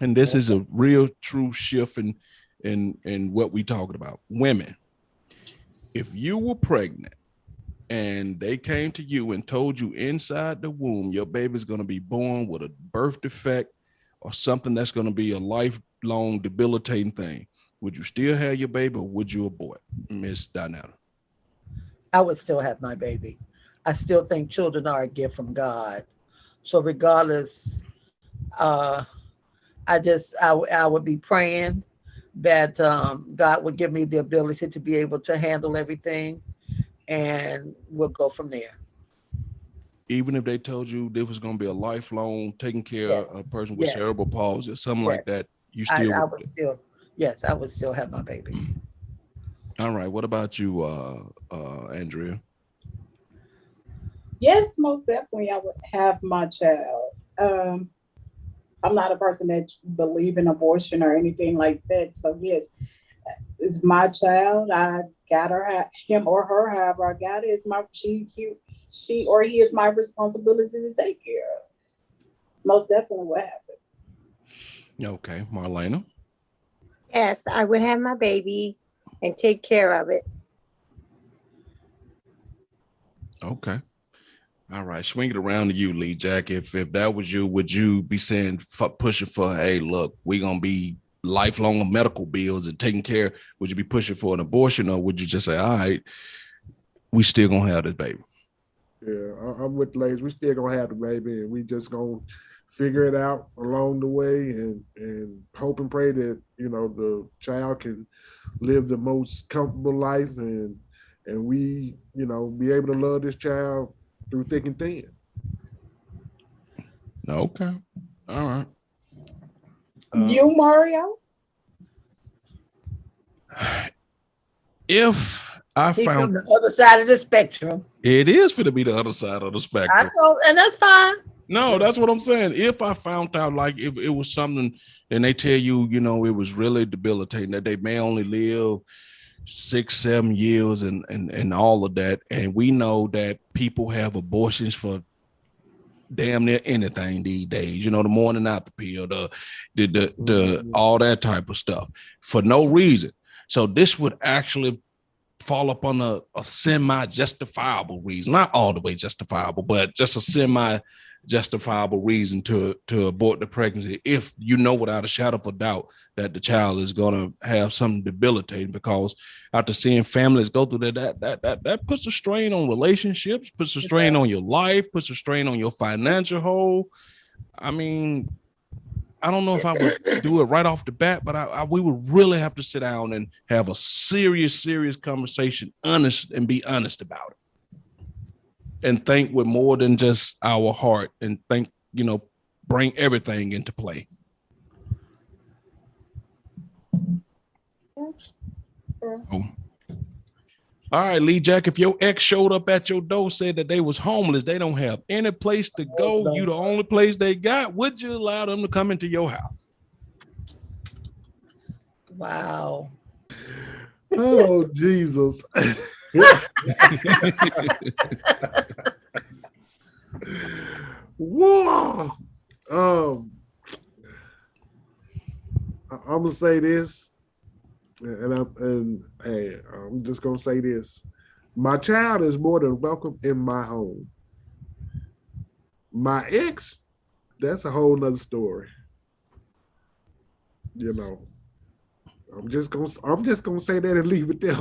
[SPEAKER 2] And this is a real true shift in what we talking about. Women, if you were pregnant and they came to you and told you inside the womb your baby's going to be born with a birth defect or something that's going to be a lifelong debilitating thing, would you still have your baby or would you abort, Miss Donetta?
[SPEAKER 5] I would still have my baby. I still think children are a gift from God. So regardless, I would be praying that God would give me the ability to be able to handle everything, and we'll go from there.
[SPEAKER 2] Even if they told you there was going to be a lifelong taking care of a person with cerebral palsy or something like that, you still
[SPEAKER 5] I would still, yes, I would still have my baby.
[SPEAKER 2] All right. What about you, Andrea?
[SPEAKER 4] Yes, most definitely, I would have my child. I'm not a person that believe in abortion or anything like that. So yes, it's my child. I got him or her, however I got it. It's my she or he is my responsibility to take care of. Most definitely will happen.
[SPEAKER 2] Okay, Marlena.
[SPEAKER 1] Yes, I would have my baby and take care of it.
[SPEAKER 2] Okay. All right. Swing it around to you, Lee Jack. If that was you, would you be saying pushing for, hey, look, we're gonna be lifelong medical bills and taking care? Would you be pushing for an abortion, or would you just say, all right, we still gonna have this baby?
[SPEAKER 3] Yeah, I'm with Lays. We still gonna have the baby, and we just gonna figure it out along the way, and hope and pray that the child can live the most comfortable life, and we be able to love this child through thick and thin.
[SPEAKER 2] Okay. All right.
[SPEAKER 4] You, Mario?
[SPEAKER 2] If I
[SPEAKER 5] He
[SPEAKER 2] found
[SPEAKER 5] from the other side of the spectrum.
[SPEAKER 2] it is for to be the other side of the spectrum.
[SPEAKER 5] I know, and that's fine.
[SPEAKER 2] No, that's what I'm saying. If I found out, like, if it was something and they tell you, it was really debilitating, that they may only live 6-7 years and all of that, and we know that people have abortions for damn near anything these days, the morning after pill, the all that type of stuff for no reason. So this would actually fall upon a semi-justifiable reason, not all the way justifiable, but just a semi-justifiable reason to abort the pregnancy, if without a shadow of a doubt that the child is going to have something debilitating. Because after seeing families go through that puts a strain on relationships, puts a strain on your life, puts a strain on your financial whole. I mean, I don't know if I would do it right off the bat, but we would really have to sit down and have a serious conversation, honest, and be honest about it. And think with more than just our heart, and think, bring everything into play. Oh. All right, Lee Jack, if your ex showed up at your door, said that they was homeless, they don't have any place to go, you the only place they got, would you allow them to come into your house?
[SPEAKER 5] Wow.
[SPEAKER 3] Oh, Jesus. Whoa. I'm gonna say this, and hey, I'm just gonna say this: my child is more than welcome in my home. My ex, that's a whole nother story. You know, I'm just gonna say that and leave it there.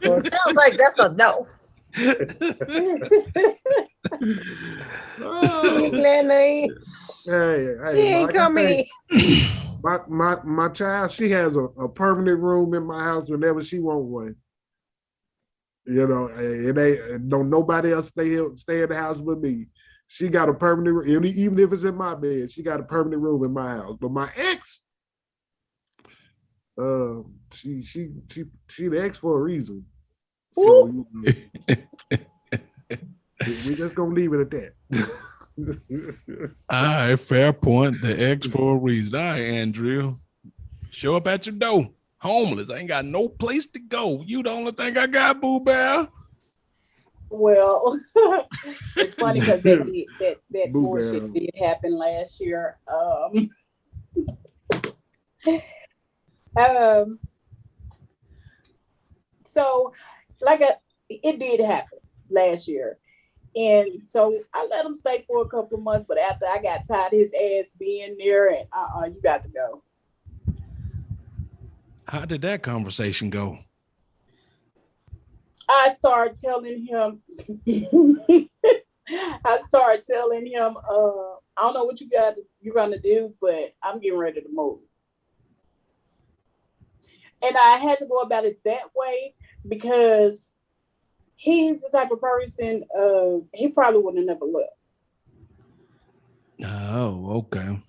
[SPEAKER 5] Well, it sounds like that's a no.
[SPEAKER 3] Oh,
[SPEAKER 1] Lenny,
[SPEAKER 3] hey,
[SPEAKER 1] he ain't
[SPEAKER 3] like I
[SPEAKER 1] coming.
[SPEAKER 3] say, my child, she has a permanent room in my house whenever she want one. You know, it ain't don't nobody else stay in the house with me. She got a permanent room, even if it's in my bed. She got a permanent room in my house. But my ex, she the ex for a reason. So we just gonna leave it at that.
[SPEAKER 2] All right, fair point. The X for a reason. All right, Andrea. Show up at your door. Homeless. I ain't got no place to go. You the only thing I got, Boo Bear.
[SPEAKER 4] Well, it's funny because that
[SPEAKER 3] Boo
[SPEAKER 4] bullshit
[SPEAKER 3] Bear.
[SPEAKER 4] did happen last year. So it did happen last year. And so I let him stay for a couple of months, but after I got tired of his ass being there and you got to go.
[SPEAKER 2] How did that conversation go?
[SPEAKER 4] I started telling him I don't know what you're gonna do, but I'm getting ready to move. And I had to go about it that way because he's the type of person he probably would have never left.
[SPEAKER 2] Oh, okay.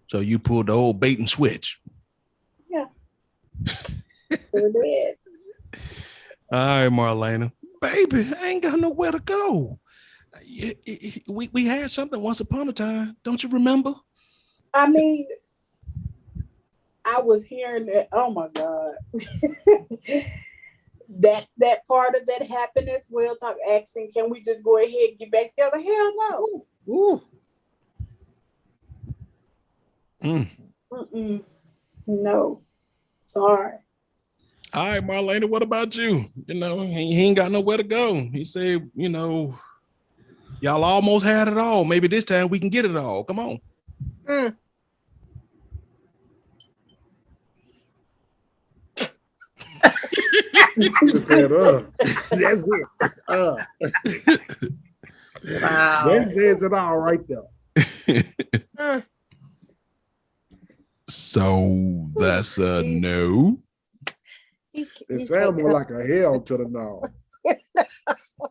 [SPEAKER 2] So you pulled the old bait and switch.
[SPEAKER 4] Yeah. Sure did.
[SPEAKER 2] All right, Marlena. Baby, I ain't got nowhere to go. We had something once upon a time. Don't you remember?
[SPEAKER 4] I mean, I was hearing that. Oh my God. that part of that happiness, we'll talk accent. Can we just go ahead and get back together? Hell no.
[SPEAKER 5] Ooh.
[SPEAKER 4] Mm-mm. No. Sorry.
[SPEAKER 2] All right, Marlena, what about you? You know, he ain't got nowhere to go. He said, you know, y'all almost had it all. Maybe this time we can get it all. Come on.
[SPEAKER 3] Said, that's it.
[SPEAKER 5] Wow.
[SPEAKER 3] That says it all right there.
[SPEAKER 2] So that's a no.
[SPEAKER 3] It sounds more like a hell to the no.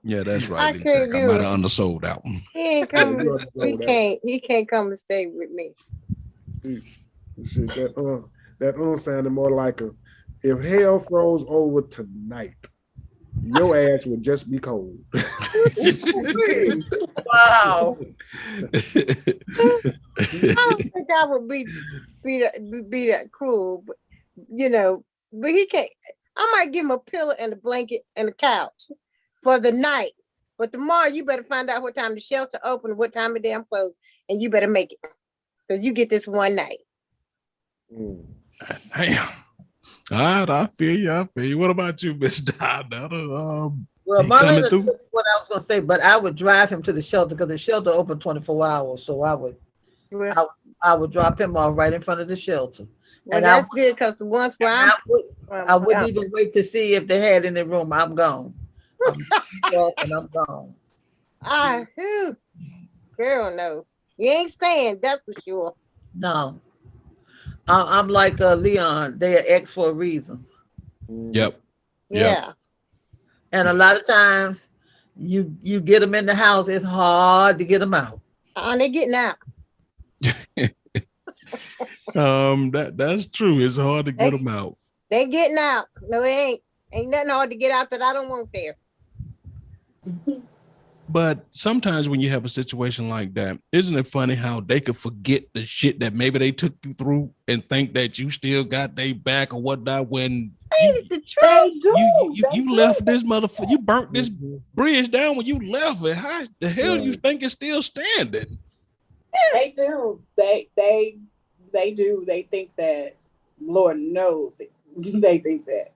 [SPEAKER 2] Yeah, that's right.
[SPEAKER 1] I can't
[SPEAKER 2] I
[SPEAKER 1] do
[SPEAKER 2] might
[SPEAKER 1] it.
[SPEAKER 2] have undersold that one.
[SPEAKER 1] He ain't coming. He can't come and stay with me.
[SPEAKER 3] Shit, that sounded more like a if hell froze over tonight, your ass would just be cold.
[SPEAKER 5] Wow.
[SPEAKER 1] I don't think I would be that cruel, but but he can't. I might give him a pillow and a blanket and a couch for the night. But tomorrow you better find out what time the shelter open, what time the damn closed, and you better make it. Because you get this one night.
[SPEAKER 2] Damn. All right, I feel you. What about you, Miss Donna?
[SPEAKER 5] Well, Marlena, what I was going to say, but I would drive him to the shelter because the shelter open 24 hours. So I would drop him off right in front of the shelter.
[SPEAKER 1] Well, and that's good because the ones where
[SPEAKER 5] I wouldn't even wait to see if they had in the room. I'm gone. I'm gone.
[SPEAKER 1] Girl, no. You ain't staying, that's for sure.
[SPEAKER 5] No. I'm like Leon. They are ex for a reason.
[SPEAKER 2] Yep.
[SPEAKER 1] Yeah.
[SPEAKER 5] And a lot of times you get them in the house, it's hard to get them out.
[SPEAKER 1] They're getting out.
[SPEAKER 2] That's true. It's hard to get them out.
[SPEAKER 1] They getting out. No, it ain't. Ain't nothing hard to get out that I don't want there.
[SPEAKER 2] But sometimes when you have a situation like that, isn't it funny how they could forget the shit that maybe they took you through and think that you still got their back or whatnot when you left this motherfucker, you burnt this bridge down when you left it. How the hell do you think it's still standing?
[SPEAKER 4] They do. They do. They think that. Lord knows it. They think that.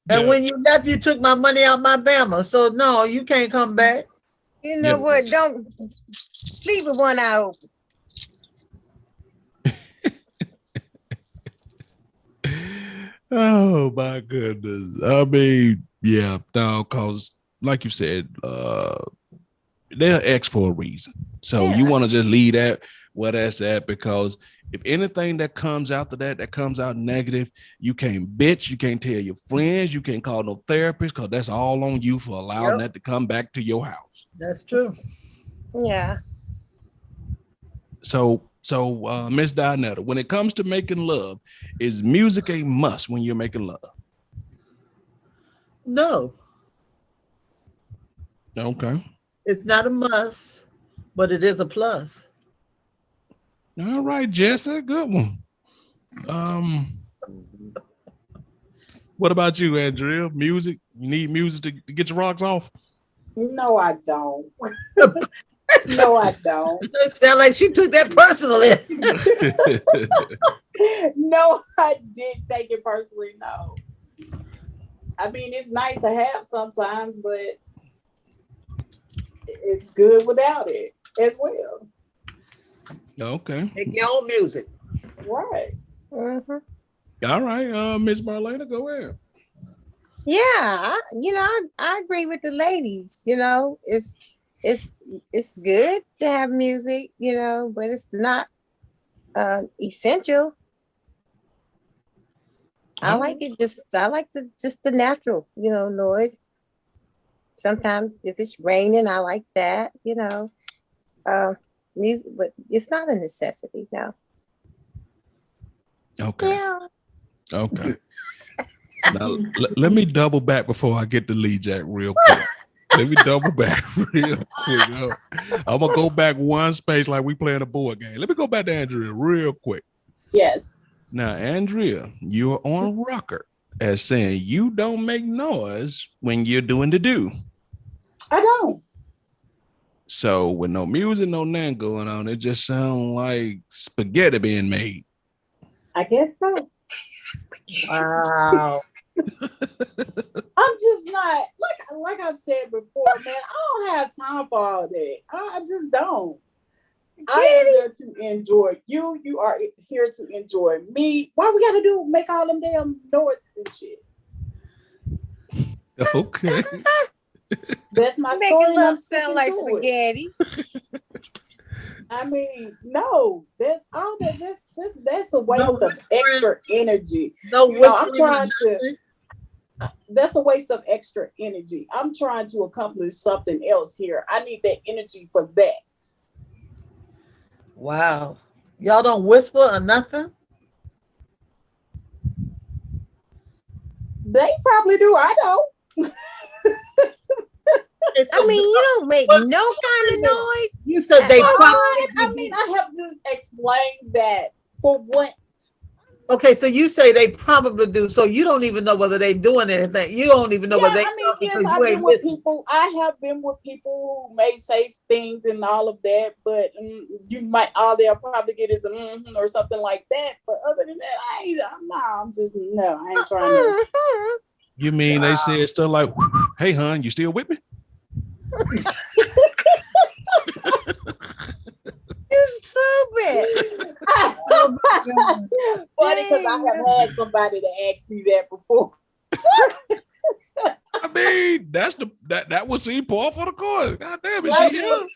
[SPEAKER 5] And when you left, you took my money out my Bama. So no, you can't come back.
[SPEAKER 1] You know what? Don't sleep with one eye open.
[SPEAKER 2] Oh my goodness. I mean, yeah, no, cause like you said, they're X for a reason. So you want to just leave that where that's at, because if anything that comes after that comes out negative, you can't bitch, you can't tell your friends, you can't call no therapist, because that's all on you for allowing that to come back to your house.
[SPEAKER 5] That's true.
[SPEAKER 1] Yeah.
[SPEAKER 2] So Miss Dinetta, when it comes to making love, is music a must when you're making love?
[SPEAKER 5] No,
[SPEAKER 2] Okay.
[SPEAKER 5] it's not a must, but it is a plus.
[SPEAKER 2] All right, Jessica, good one. What about you, Andrea? Music? You need music to get your rocks off?
[SPEAKER 4] No, I don't. No, I don't.
[SPEAKER 5] It sounds like she took that personally.
[SPEAKER 4] No, I didn't take it personally. No. I mean, it's nice to have sometimes, but it's good without it as well.
[SPEAKER 2] Okay.
[SPEAKER 5] Make your own music.
[SPEAKER 4] Right.
[SPEAKER 1] Mm-hmm.
[SPEAKER 2] All right, Miss Marlena, go ahead.
[SPEAKER 1] Yeah, I agree with the ladies. It's good to have music, but it's not essential. I like it. I like the natural, noise. Sometimes if it's raining, I like that. Music, but it's not a necessity. No.
[SPEAKER 2] Okay.
[SPEAKER 1] Yeah.
[SPEAKER 2] Okay. Now let me double back before I get the lead jack real quick. Let me double back real quick. I'm gonna go back one space like we playing a board game. Let me go back to Andrea real quick.
[SPEAKER 4] Yes.
[SPEAKER 2] Now, Andrea, you're on record as saying you don't make noise when you're doing the do.
[SPEAKER 4] I don't.
[SPEAKER 2] So with no music, no nothing going on, it just sounds like spaghetti being made.
[SPEAKER 4] I guess so.
[SPEAKER 5] Wow.
[SPEAKER 4] I'm just not like I've said before, man. I don't have time for all that. I just don't. I am there to enjoy you. You are here to enjoy me. Why we gotta make all them damn noises and shit?
[SPEAKER 2] Okay.
[SPEAKER 4] That's my
[SPEAKER 1] Making
[SPEAKER 4] story.
[SPEAKER 1] love sound like spaghetti.
[SPEAKER 4] I mean, no, that's all that. That's a waste of extra energy.
[SPEAKER 5] No,
[SPEAKER 4] I'm trying to. That's a waste of extra energy. I'm trying to accomplish something else here. I need that energy for that.
[SPEAKER 5] Wow. Y'all don't whisper or nothing?
[SPEAKER 4] They probably do. I don't.
[SPEAKER 1] I mean, you don't make no kind of noise.
[SPEAKER 5] You said they probably.
[SPEAKER 4] I mean, I have just explained that for what.
[SPEAKER 5] Okay, so you say they probably do. So you don't even know whether they're doing anything. You don't even know whether they.
[SPEAKER 4] I mean, yes,
[SPEAKER 5] because
[SPEAKER 4] I've
[SPEAKER 5] you
[SPEAKER 4] been
[SPEAKER 5] ain't
[SPEAKER 4] with
[SPEAKER 5] listening.
[SPEAKER 4] people. I have been with people who may say things and all of that, but you might all they'll probably get is a or something like that. But other than that, I ain't trying to.
[SPEAKER 2] You mean they said stuff like, "Hey, hon, you still with me?"
[SPEAKER 1] You stupid.
[SPEAKER 4] Funny because I have had somebody to ask me that before.
[SPEAKER 2] I mean, that was the par for the course. God damn it, she here.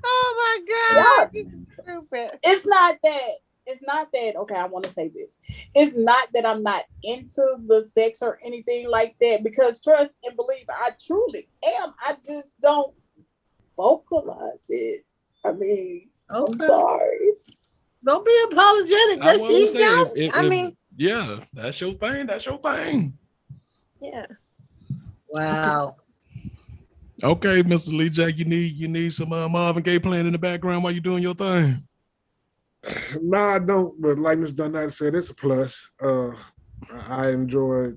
[SPEAKER 1] Oh my God, this is stupid.
[SPEAKER 4] It's not that. Okay, I want to say this. It's not that I'm not into the sex or anything like that, because trust and believe, I truly am. I just don't vocalize it. I mean,
[SPEAKER 5] Okay.
[SPEAKER 4] I'm sorry.
[SPEAKER 5] Don't be apologetic.
[SPEAKER 2] I want to say,
[SPEAKER 1] I mean,
[SPEAKER 2] yeah, that's your thing. That's your thing.
[SPEAKER 1] yeah.
[SPEAKER 5] Wow.
[SPEAKER 2] Okay, Mr. Lee Jack, you need some Marvin Gaye playing in the background while you're doing your thing.
[SPEAKER 3] No, I don't. But like Ms. Dunn said, it's a plus. I enjoy,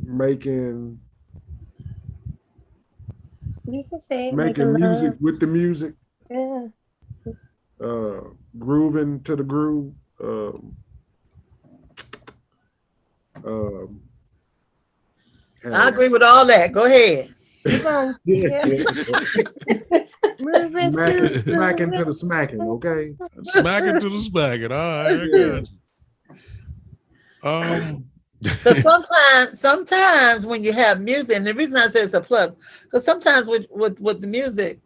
[SPEAKER 3] making
[SPEAKER 1] You can say
[SPEAKER 3] music
[SPEAKER 1] love.
[SPEAKER 3] with the music.
[SPEAKER 1] Yeah.
[SPEAKER 3] Grooving to the groove.
[SPEAKER 5] I agree with all that. Go ahead.
[SPEAKER 1] Keep on. Yeah. Move it to
[SPEAKER 3] Smacking to the smacking, okay?
[SPEAKER 2] Smacking to the smacking. All right, I got you.
[SPEAKER 5] Because sometimes when you have music, and the reason I say it's a plus, because sometimes with the music,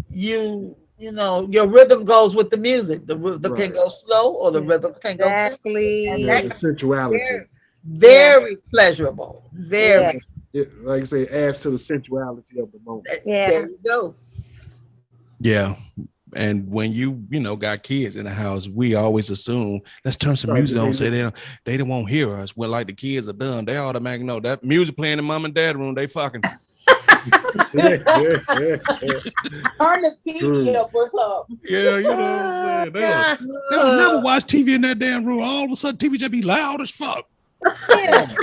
[SPEAKER 5] you know your rhythm goes with the music. The rhythm can go slow, or the rhythm can go quick, and
[SPEAKER 1] Exactly.
[SPEAKER 3] Yeah,
[SPEAKER 5] that
[SPEAKER 3] the
[SPEAKER 5] can be
[SPEAKER 3] sensuality.
[SPEAKER 5] very pleasurable. Very.
[SPEAKER 1] Yeah.
[SPEAKER 3] Like I say, adds to the sensuality of the moment.
[SPEAKER 1] Yeah.
[SPEAKER 5] There you go.
[SPEAKER 2] Yeah. And when you got kids in the house, we always assume let's turn some
[SPEAKER 3] Right,
[SPEAKER 2] music on,
[SPEAKER 3] they
[SPEAKER 2] say they won't hear us. Well, like the kids are done, they automatically know that music playing in mom and dad room, they fucking.
[SPEAKER 3] Yeah.
[SPEAKER 4] Turn the TV up or something.
[SPEAKER 2] Yeah, you know what I'm saying.
[SPEAKER 1] God.
[SPEAKER 2] They'll never watch TV in that damn room. All of a sudden, TV just be loud as fuck.
[SPEAKER 1] Yeah.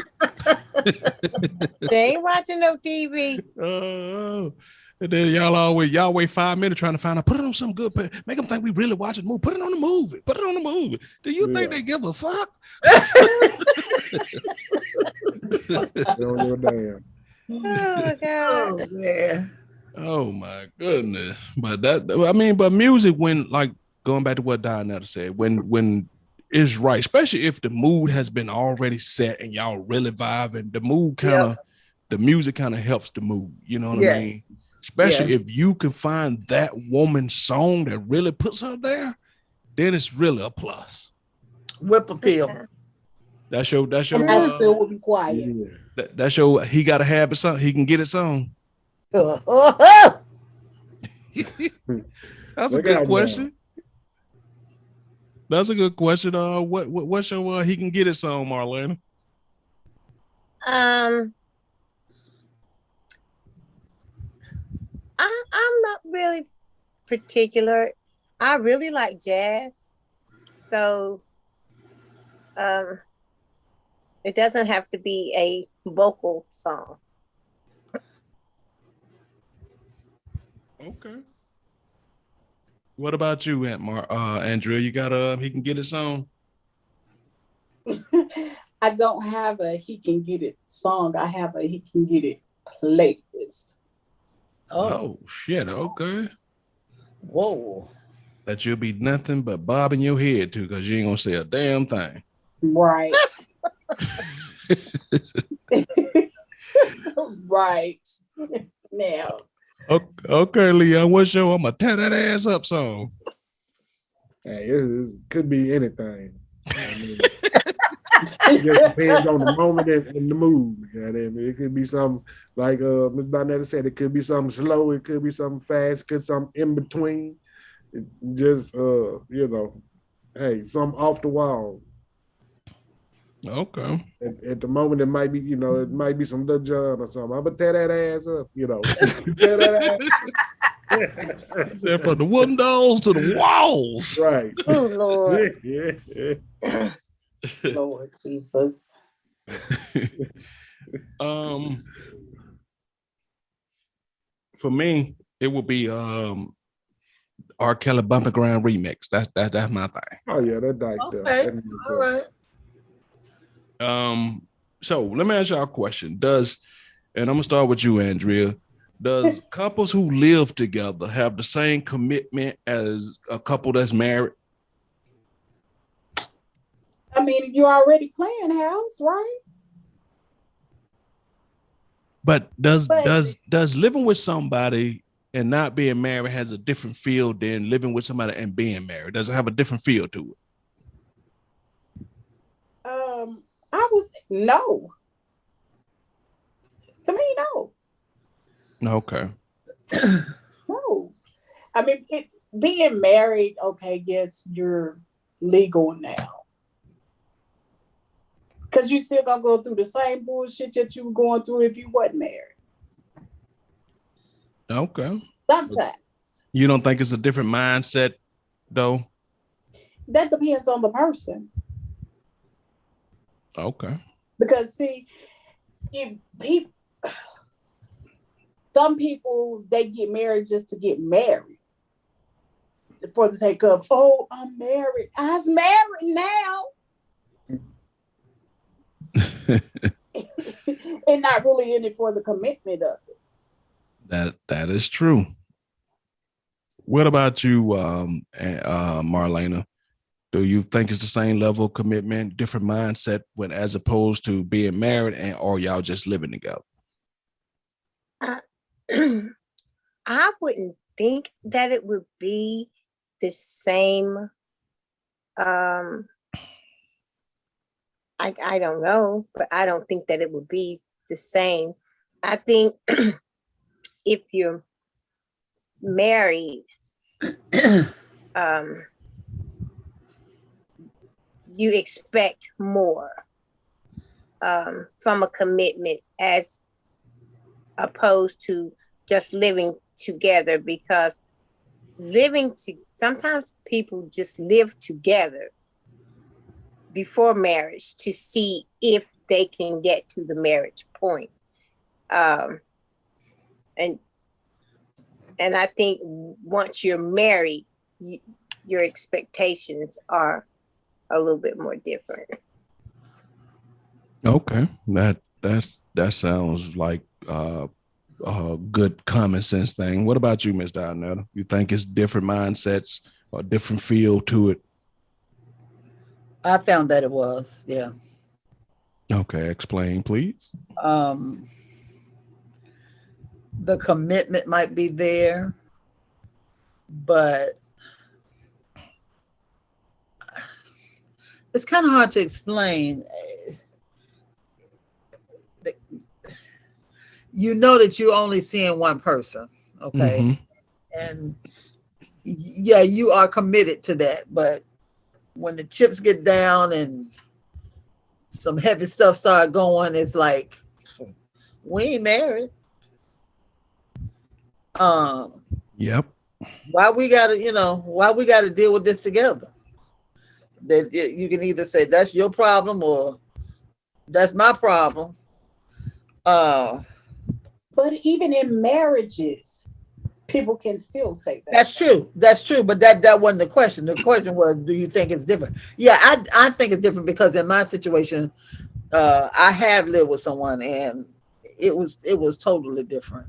[SPEAKER 1] They ain't watching no TV.
[SPEAKER 2] And then y'all wait 5 minutes trying to find out. Put it on some good. Make them think we really watching the movie. Put it on the movie. Put it on the movie. Do you think they give a fuck?
[SPEAKER 3] They don't give a damn.
[SPEAKER 1] Oh God.
[SPEAKER 5] Oh man.
[SPEAKER 2] Oh my goodness. But music, when, like, going back to what Donetta said, when it's right, especially if the mood has been already set and y'all really vibing, the music kind of helps the mood. You know what I mean? Especially if you can find that woman's song that really puts her there, then it's really a plus.
[SPEAKER 5] Whip appeal.
[SPEAKER 2] That's your
[SPEAKER 4] I still will be quiet.
[SPEAKER 3] Yeah.
[SPEAKER 2] that's your he gotta have it song. He can get it song. That's a good question. That's a good question. What's your he can get it song, Marlena?
[SPEAKER 1] I'm not really particular. I really like jazz. So it doesn't have to be a vocal song.
[SPEAKER 2] Okay. What about you, Andrea? You got he can get it song?
[SPEAKER 4] I don't have a he can get it song. I have a he can get it playlist.
[SPEAKER 2] Oh shit, okay.
[SPEAKER 5] Whoa.
[SPEAKER 2] That you'll be nothing but bobbing your head to, because you ain't gonna say a damn thing.
[SPEAKER 4] Right. Right. Now.
[SPEAKER 2] Okay, Leon, what's your I'm gonna tear that ass up song?
[SPEAKER 3] Hey, it could be anything. I mean, it just depends on the moment and the mood. You know what I mean? It could be something like Ms. Donetta said, it could be something slow, it could be something fast, it could be something in between. It just hey, something off the wall.
[SPEAKER 2] Okay.
[SPEAKER 3] At the moment, it might be, it might be some Lil Jon or something. I'm gonna tear that ass up, Tear that ass.
[SPEAKER 2] They're from the windows to the walls.
[SPEAKER 3] Right.
[SPEAKER 1] Oh Lord.
[SPEAKER 3] Yeah.
[SPEAKER 4] Lord Jesus.
[SPEAKER 2] For me, it would be R. Kelly Bumper Ground remix. That's my thing.
[SPEAKER 3] Oh yeah, that diced up.
[SPEAKER 5] Okay. All right.
[SPEAKER 2] So let me ask y'all a question. And I'm gonna start with you, Andrea. Does couples who live together have the same commitment as a couple that's married?
[SPEAKER 4] I mean, you're already playing house, right?
[SPEAKER 2] But does living with somebody and not being married has a different feel than living with somebody and being married? Does it have a different feel to it?
[SPEAKER 4] No. To me, no.
[SPEAKER 2] Okay.
[SPEAKER 4] No. I mean, being married, okay, yes, you're legal now. Because you still gonna go through the same bullshit that you were going through if you wasn't married.
[SPEAKER 2] Okay.
[SPEAKER 4] Sometimes.
[SPEAKER 2] You don't think it's a different mindset, though?
[SPEAKER 4] That depends on the person.
[SPEAKER 2] Okay.
[SPEAKER 4] Because see, some people, they get married just to get married. For the sake of, oh, I'm married. I was married now. and not really in it for the commitment of it.
[SPEAKER 2] That is true. What about you, Marlena? Do you think it's the same level of commitment, different mindset when as opposed to being married, and or y'all just living together?
[SPEAKER 1] Uh, I wouldn't think that it would be the same. I don't know, but I don't think that it would be the same. I think if you're married, you expect more from a commitment as opposed to just living together, because sometimes people just live together before marriage to see if they can get to the marriage point. And I think once you're married, your expectations are a little bit more different.
[SPEAKER 2] Okay, that sounds like a good common sense thing. What about you, Miss Donetta? You think it's different mindsets or different feel to it?
[SPEAKER 5] I found that it was, yeah.
[SPEAKER 2] Okay, explain, please.
[SPEAKER 5] The commitment might be there, but it's kind of hard to explain. You know that you're only seeing one person, okay? Mm-hmm. And yeah, you are committed to that, but when the chips get down and some heavy stuff start going, it's like, we ain't married.
[SPEAKER 2] Yep.
[SPEAKER 5] Why we gotta deal with this together? That you can either say that's your problem or that's my problem.
[SPEAKER 4] But even in marriages, people can still say that.
[SPEAKER 5] That's true. But that wasn't the question. The question was, do you think it's different? Yeah, I think it's different because in my situation, I have lived with someone and it was totally different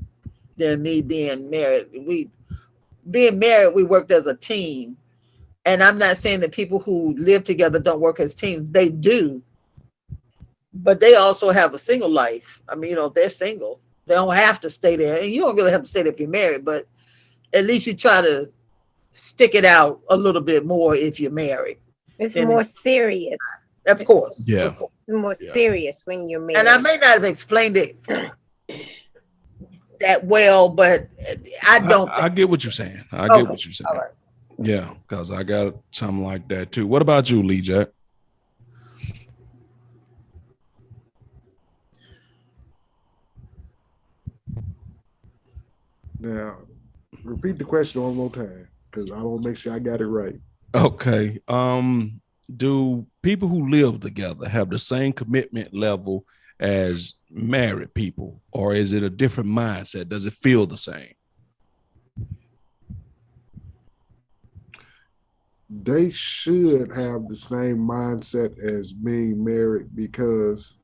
[SPEAKER 5] than me being married. We worked as a team. And I'm not saying that people who live together don't work as teams. They do. But they also have a single life. I mean, they're single. They don't have to stay there. And you don't really have to stay there if you're married, but at least you try to stick it out a little bit more if you're married.
[SPEAKER 1] It's more serious.
[SPEAKER 5] Of course.
[SPEAKER 2] Yeah.
[SPEAKER 1] It's more serious when you're married.
[SPEAKER 5] And I may not have explained it that well, but I don't.
[SPEAKER 2] I get what you're saying. I get what you're saying.
[SPEAKER 5] All right.
[SPEAKER 2] Yeah, because I got something like that too. What about you, Lee Jack?
[SPEAKER 3] Now, repeat the question one more time because I want to make sure I got it right.
[SPEAKER 2] Okay. Do people who live together have the same commitment level as married people, or is it a different mindset? Does it feel the same?
[SPEAKER 3] They should have the same mindset as being married because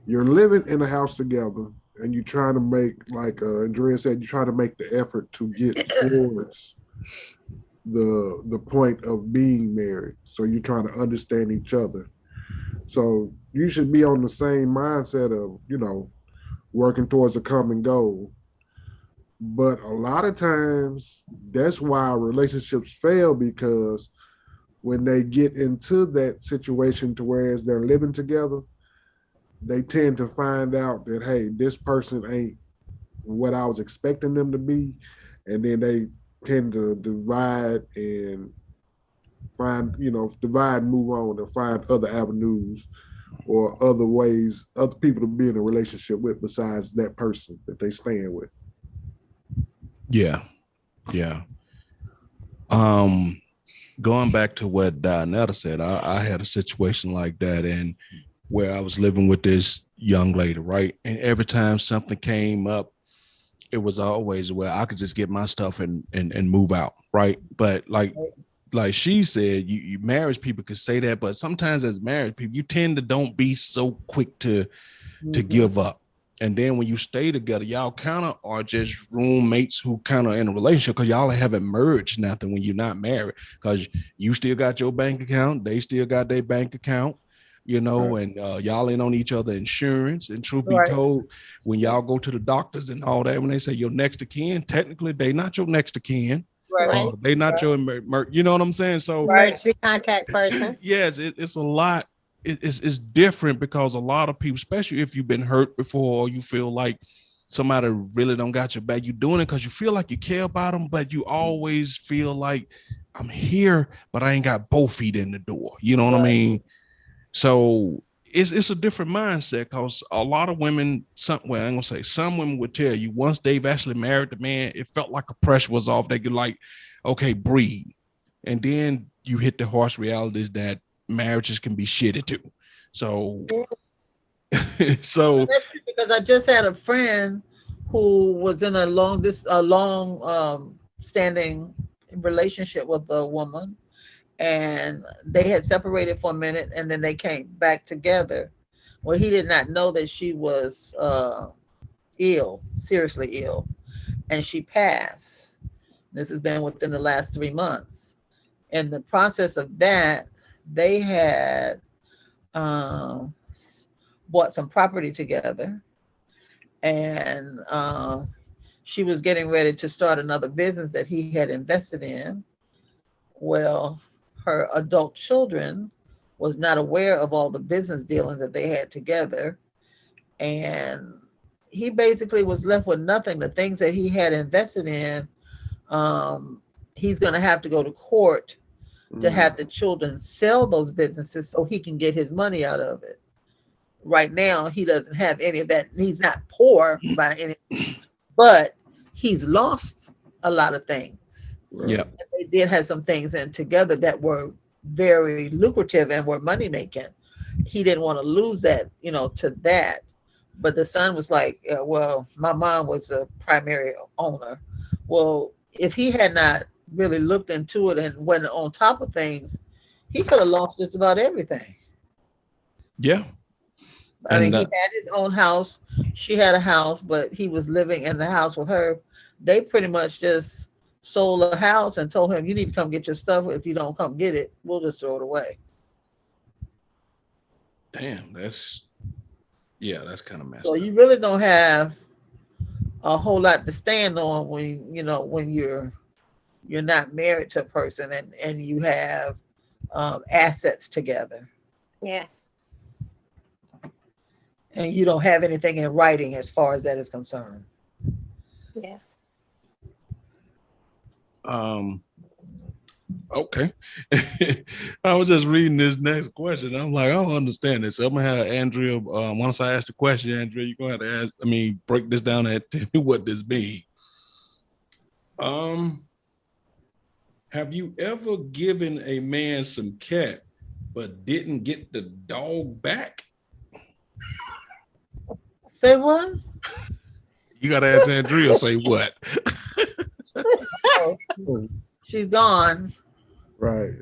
[SPEAKER 3] you're living in a house together and you're trying to make, like Andrea said, you're trying to make the effort to get towards the point of being married. So you're trying to understand each other. So you should be on the same mindset of, working towards a common goal. But a lot of times that's why relationships fail, because when they get into that situation to where they're living together, they tend to find out that, hey, this person ain't what I was expecting them to be. And then they tend to divide and move on and find other avenues or other ways, other people to be in a relationship with besides that person that they stand with.
[SPEAKER 2] Yeah. Going back to what Donetta said, I had a situation like that, and where I was living with this young lady, right? And every time something came up, it was always where I could just get my stuff and move out, right? But like she said, you married people could say that, but sometimes as married people, you tend to don't be so quick to to give up. And then when you stay together, y'all kind of are just roommates who kind of in a relationship because y'all haven't merged nothing when you're not married, because you still got your bank account, they still got their bank account, you know, and y'all ain't on each other insurance. And truth be told, when y'all go to the doctors and all that, when they say your next of kin, technically they not your next of kin.
[SPEAKER 1] Right.
[SPEAKER 2] They not your, you know what I'm saying? So
[SPEAKER 1] Emergency contact person.
[SPEAKER 2] yes, it's a lot. It's different because a lot of people, especially if you've been hurt before, or you feel like somebody really don't got your back, you're doing it because you feel like you care about them, but you always feel like I'm here, but I ain't got both feet in the door. You know what I mean? So it's a different mindset because a lot of women, I'm gonna say some women would tell you once they've actually married the man, it felt like a pressure was off. They could like, okay, breathe. And then you hit the harsh realities that marriages can be shitty too. So
[SPEAKER 5] That's true, because I just had a friend who was in a long standing relationship with a woman, and they had separated for a minute and then they came back together. Well, he did not know that she was ill, seriously ill, and she passed. This has been within the last 3 months. In the process of that, they had bought some property together, and she was getting ready to start another business that he had invested in. Well, her adult children was not aware of all the business dealings that they had together, and he basically was left with nothing. The things that he had invested in, he's going to have to go to court to have the children sell those businesses so he can get his money out of it. Right now, he doesn't have any of that. He's not poor by any, but he's lost a lot of things.
[SPEAKER 2] Yeah.
[SPEAKER 5] And they did have some things in together that were very lucrative and were money making. He didn't want to lose that, to that. But the son was like, well, my mom was a primary owner. Well, if he had not really looked into it and went on top of things, he could have lost just about everything.
[SPEAKER 2] Yeah.
[SPEAKER 5] I mean, he had his own house. She had a house, but he was living in the house with her. They pretty much just sold the house and told him, you need to come get your stuff. If you don't come get it, we'll just throw it away.
[SPEAKER 2] Damn, that's kind of messed
[SPEAKER 5] So
[SPEAKER 2] up.
[SPEAKER 5] you really don't have a whole lot to stand on when you're not married to a person and you have assets together.
[SPEAKER 1] Yeah.
[SPEAKER 5] And you don't have anything in writing as far as that is concerned.
[SPEAKER 1] Yeah.
[SPEAKER 2] Okay. I was just reading this next question. I'm like, I don't understand this. So I'm gonna have Andrea. Once I ask the question, Andrea, you're gonna have to break this down and tell me what this means. Have you ever given a man some cat but didn't get the dog back?
[SPEAKER 5] Say what?
[SPEAKER 2] You gotta ask Andrea. Say what?
[SPEAKER 5] Oh, she's gone.
[SPEAKER 3] Right.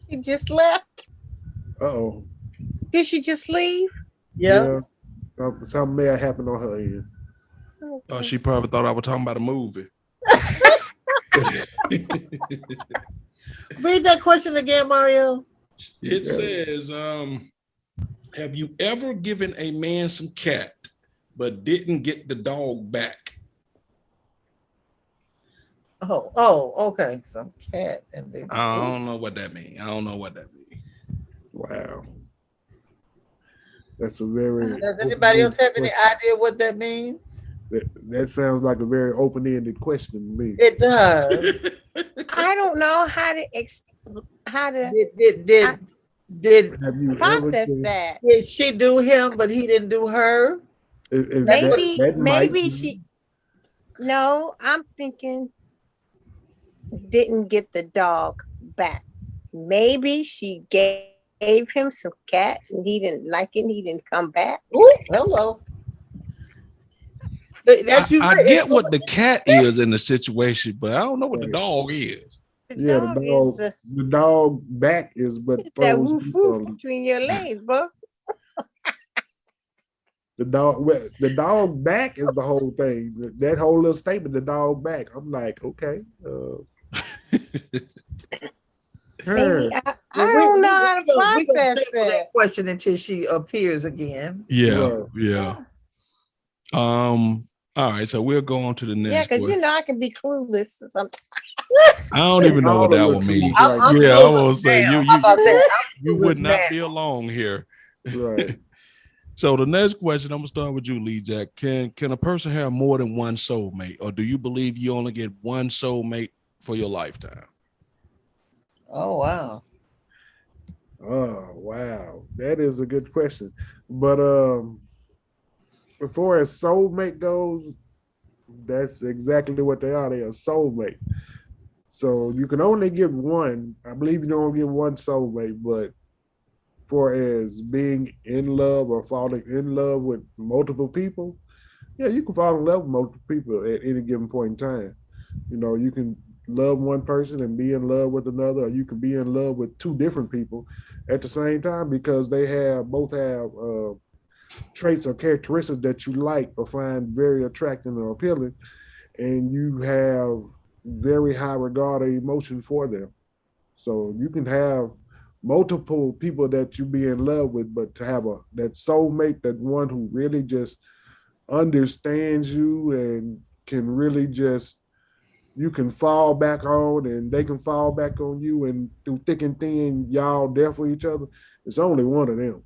[SPEAKER 1] She just left.
[SPEAKER 3] Uh-oh.
[SPEAKER 1] Did she just leave?
[SPEAKER 5] Yep.
[SPEAKER 3] Yeah. Something may have happened on her end.
[SPEAKER 2] Oh, she probably thought I was talking about a movie.
[SPEAKER 5] Read that question again, Mario.
[SPEAKER 2] It says, have you ever given a man some cat but didn't get the dog back?
[SPEAKER 5] Oh, okay. Some cat and then
[SPEAKER 2] I don't know what that means.
[SPEAKER 3] Wow. That's a very...
[SPEAKER 5] Does anybody else have any idea what that means?
[SPEAKER 3] That sounds like a very open-ended question to me.
[SPEAKER 5] It does.
[SPEAKER 1] I don't know how to
[SPEAKER 5] Did
[SPEAKER 3] Have you
[SPEAKER 1] process that.
[SPEAKER 5] Did she do him, but he didn't do her?
[SPEAKER 1] Maybe she. No, I'm thinking didn't get the dog back. Maybe she gave him some cat and he didn't like it and he didn't come back.
[SPEAKER 5] Ooh, hello.
[SPEAKER 2] I get what the cat is in the situation, but I don't know what the dog is.
[SPEAKER 3] The dog back is what
[SPEAKER 1] that woof woof between your legs, bro.
[SPEAKER 3] The dog back is the whole thing. That whole little statement, the dog back. I'm like, okay.
[SPEAKER 1] Maybe
[SPEAKER 3] Her.
[SPEAKER 1] I don't know how to
[SPEAKER 5] We gonna
[SPEAKER 1] process
[SPEAKER 5] table that
[SPEAKER 1] that.
[SPEAKER 5] question until she appears again.
[SPEAKER 2] Yeah,
[SPEAKER 3] Right.
[SPEAKER 2] yeah. All right, so we'll go on to the
[SPEAKER 1] Yeah,
[SPEAKER 2] next
[SPEAKER 1] because
[SPEAKER 2] question.
[SPEAKER 1] I can be clueless sometimes.
[SPEAKER 2] I don't even know
[SPEAKER 3] All
[SPEAKER 2] what
[SPEAKER 3] the
[SPEAKER 2] that
[SPEAKER 3] little
[SPEAKER 2] would mean.
[SPEAKER 3] clues right
[SPEAKER 5] I'm
[SPEAKER 3] now.
[SPEAKER 2] Yeah, I
[SPEAKER 5] clueless
[SPEAKER 2] will say
[SPEAKER 5] now. How about that?
[SPEAKER 2] you
[SPEAKER 5] I'm
[SPEAKER 2] would
[SPEAKER 5] clueless
[SPEAKER 2] not be
[SPEAKER 5] now.
[SPEAKER 2] alone here.
[SPEAKER 3] Right.
[SPEAKER 2] So the next question, I'm gonna start with you, Lee Jack. Can a person have more than one soulmate, or do you believe you only get one soulmate for your lifetime?
[SPEAKER 5] Oh wow.
[SPEAKER 3] Oh wow. That is a good question. But as far as soulmate goes, that's exactly what they are. They are soulmate. So you can only get one. I believe you can only get one soulmate, but for as being in love or falling in love with multiple people, yeah, you can fall in love with multiple people at any given point in time. You can love one person and be in love with another, or you can be in love with two different people at the same time because they have both have traits or characteristics that you like or find very attractive or appealing, and you have very high regard or emotion for them. So you can have multiple people that you be in love with, but to have that soulmate, that one who really just understands you and can really just you can fall back on and they can fall back on you, and through thick and thin y'all there for each other. It's only one of them.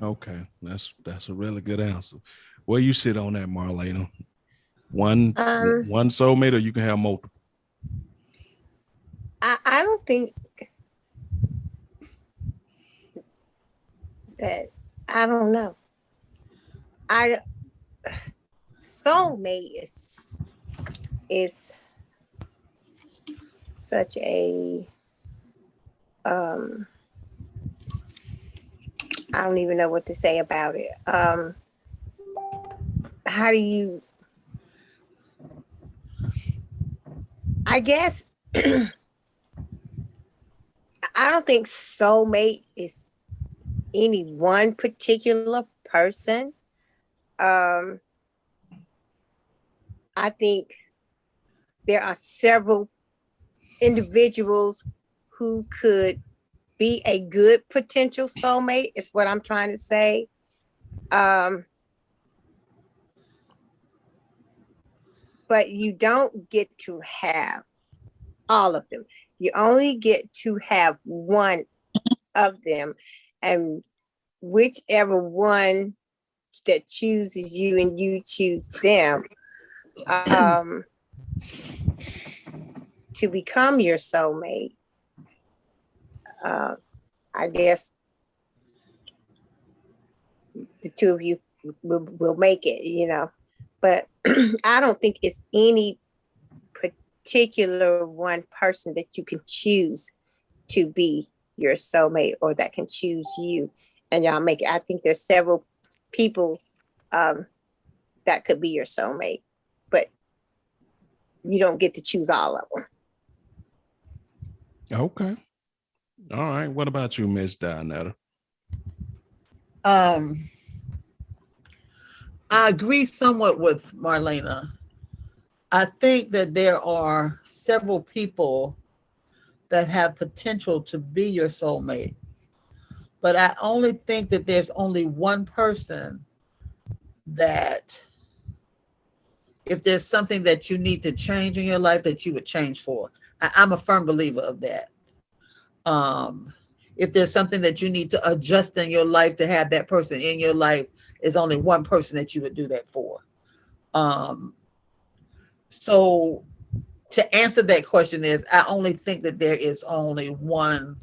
[SPEAKER 2] Okay, that's a really good answer. Where you sit on that, Marlena? One
[SPEAKER 1] Um,
[SPEAKER 2] one soulmate, or you can have multiple?
[SPEAKER 1] I don't think that. I don't know. I soulmate is such a um. I don't even know what to say about it. How do you? I guess I don't think soulmate is any one particular person. Um, I think there are several individuals who could be a good potential soulmate, is what I'm trying to say. Um, but you don't get to have all of them. You only get to have one of them. And whichever one that chooses you and you choose them, to become your soulmate, I guess the two of you will make it. But I don't think it's any particular one person that you can choose to be your soulmate or that can choose you and y'all make it. I think there's several people that could be your soulmate, but you don't get to choose all of them.
[SPEAKER 2] Okay. All right. What about you, Miss Donetta?
[SPEAKER 5] I agree somewhat with Marlena. I think that there are several people that have potential to be your soulmate, but I only think that there's only one person that, if there's something that you need to change in your life, that you would change for. I'm a firm believer of that. If there's something that you need to adjust in your life to have that person in your life, is only one person that you would do that for. So to answer that question is, I only think that there is only one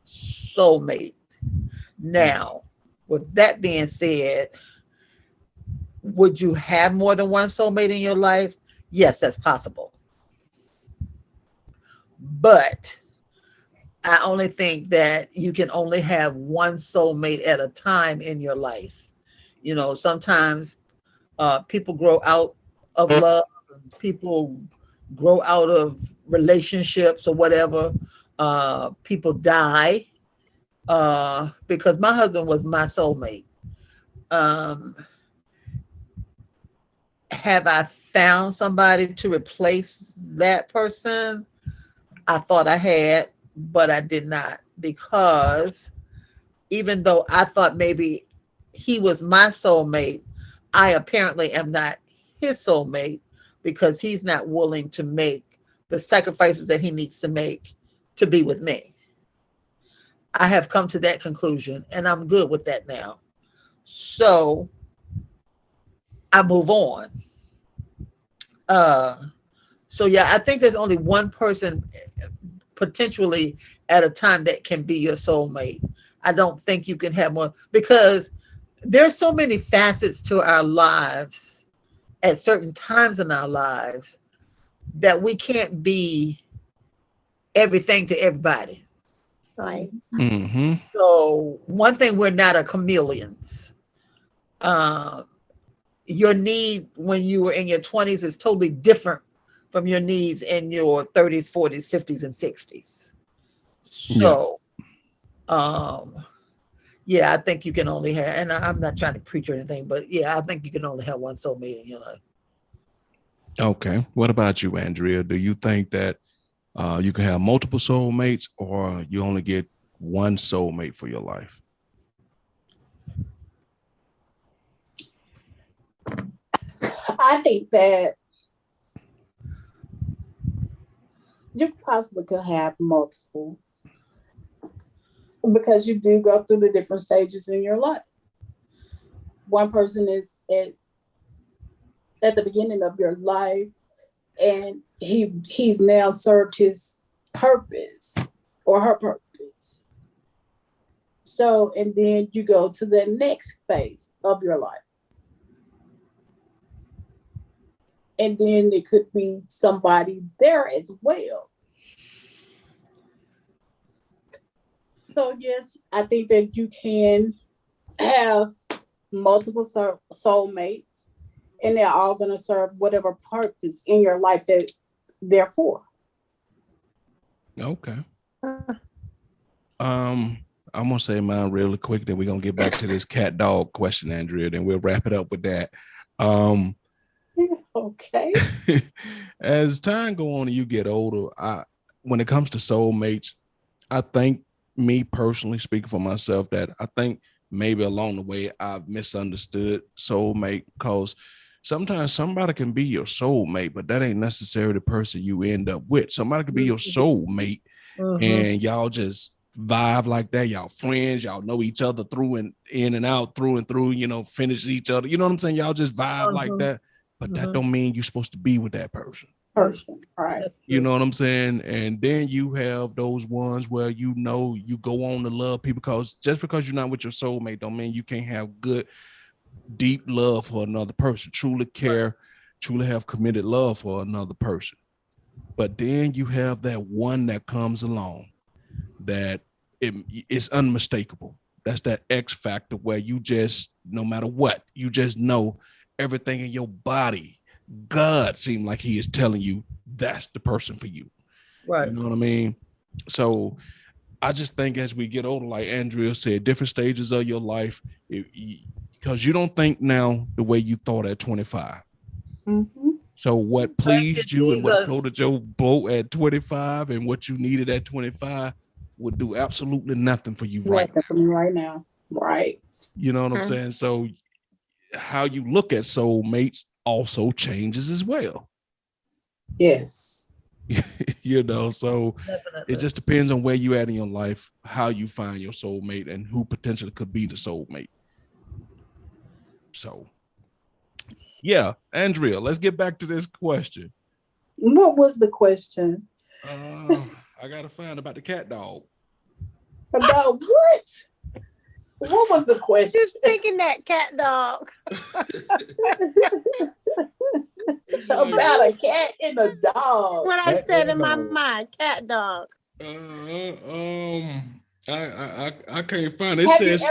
[SPEAKER 5] soulmate. Now, with that being said, would you have more than one soulmate in your life? Yes, that's possible. But I only think that you can only have one soulmate at a time in your life. Sometimes people grow out of love, people grow out of relationships or whatever. People die, because my husband was my soulmate. Um, have I found somebody to replace that person? I thought I had, but I did not, because even though I thought maybe he was my soulmate, I apparently am not his soulmate, because he's not willing to make the sacrifices that he needs to make to be with me. I have come to that conclusion, and I'm good with that now. So I move on. Uh, so yeah, I think there's only one person potentially at a time that can be your soulmate. I don't think you can have more, because there's so many facets to our lives at certain times in our lives that we can't be everything to everybody.
[SPEAKER 1] Right.
[SPEAKER 2] Mm-hmm.
[SPEAKER 5] So one thing, we're not a chameleons. Uh, your need when you were in your 20s is totally different from your needs in your 30s, 40s, 50s, and 60s. So, yeah, I think you can only have, and I'm not trying to preach or anything, but yeah, I think you can only have one soulmate in your life.
[SPEAKER 2] Okay. What about you, Andrea? Do you think that you can have multiple soulmates, or you only get one soulmate for your life?
[SPEAKER 4] I think that you possibly could have multiple, because you do go through the different stages in your life. One person is at the beginning of your life, and he's now served his purpose or her purpose. So, and then you go to the next phase of your life. And then it could be somebody there as well. So yes, I think that you can have multiple soulmates, and they're all going to serve whatever purpose in your life that they're for.
[SPEAKER 2] Okay. I'm gonna say mine really quick, then we're gonna get back to this cat dog question, Andrea, then we'll wrap it up with that.
[SPEAKER 4] Okay.
[SPEAKER 2] As time go on and you get older, when it comes to soulmates, I think, me personally speaking for myself, that I think maybe along the way I've misunderstood soulmate, because sometimes somebody can be your soulmate, but that ain't necessarily the person you end up with. Somebody could be your soulmate, and y'all just vibe like that. Y'all friends, y'all know each other through and in and out, through and through, finish each other. You know what I'm saying? Y'all just vibe like that. But that don't mean you're supposed to be with that person.
[SPEAKER 4] Right.
[SPEAKER 2] You know what I'm saying? And then you have those ones where you go on to love people, because just because you're not with your soulmate don't mean you can't have good, deep love for another person, truly care, truly have committed love for another person. But then you have that one that comes along that it's unmistakable. That's that X factor where you just, no matter what, you just know everything in your body. God seemed like he is telling you that's the person for you.
[SPEAKER 5] Right.
[SPEAKER 2] You know what I mean? So I just think as we get older, like Andrea said, different stages of your life, because you don't think now the way you thought at 25.
[SPEAKER 4] Mm-hmm.
[SPEAKER 2] So what pleased you and what
[SPEAKER 5] Jesus.
[SPEAKER 2] floated your boat at 25 and what you needed at 25 would do absolutely nothing for you right
[SPEAKER 4] Nothing for me right now. Right.
[SPEAKER 2] You know what I'm saying? So how you look at soulmates also changes as well.
[SPEAKER 4] Yes.
[SPEAKER 2] So
[SPEAKER 5] Definitely.
[SPEAKER 2] it just depends on where you at in your life, how you find your soulmate, and who potentially could be the soulmate. So yeah, Andrea, let's get back to this question.
[SPEAKER 4] What was the question?
[SPEAKER 2] I gotta find about the cat dog.
[SPEAKER 4] About what? What was the question?
[SPEAKER 1] Just thinking that cat dog.
[SPEAKER 4] About a cat and a dog.
[SPEAKER 1] What I
[SPEAKER 2] Cat
[SPEAKER 1] said
[SPEAKER 2] and
[SPEAKER 1] in my
[SPEAKER 2] dog.
[SPEAKER 1] mind, cat dog.
[SPEAKER 2] I can't find it. It says,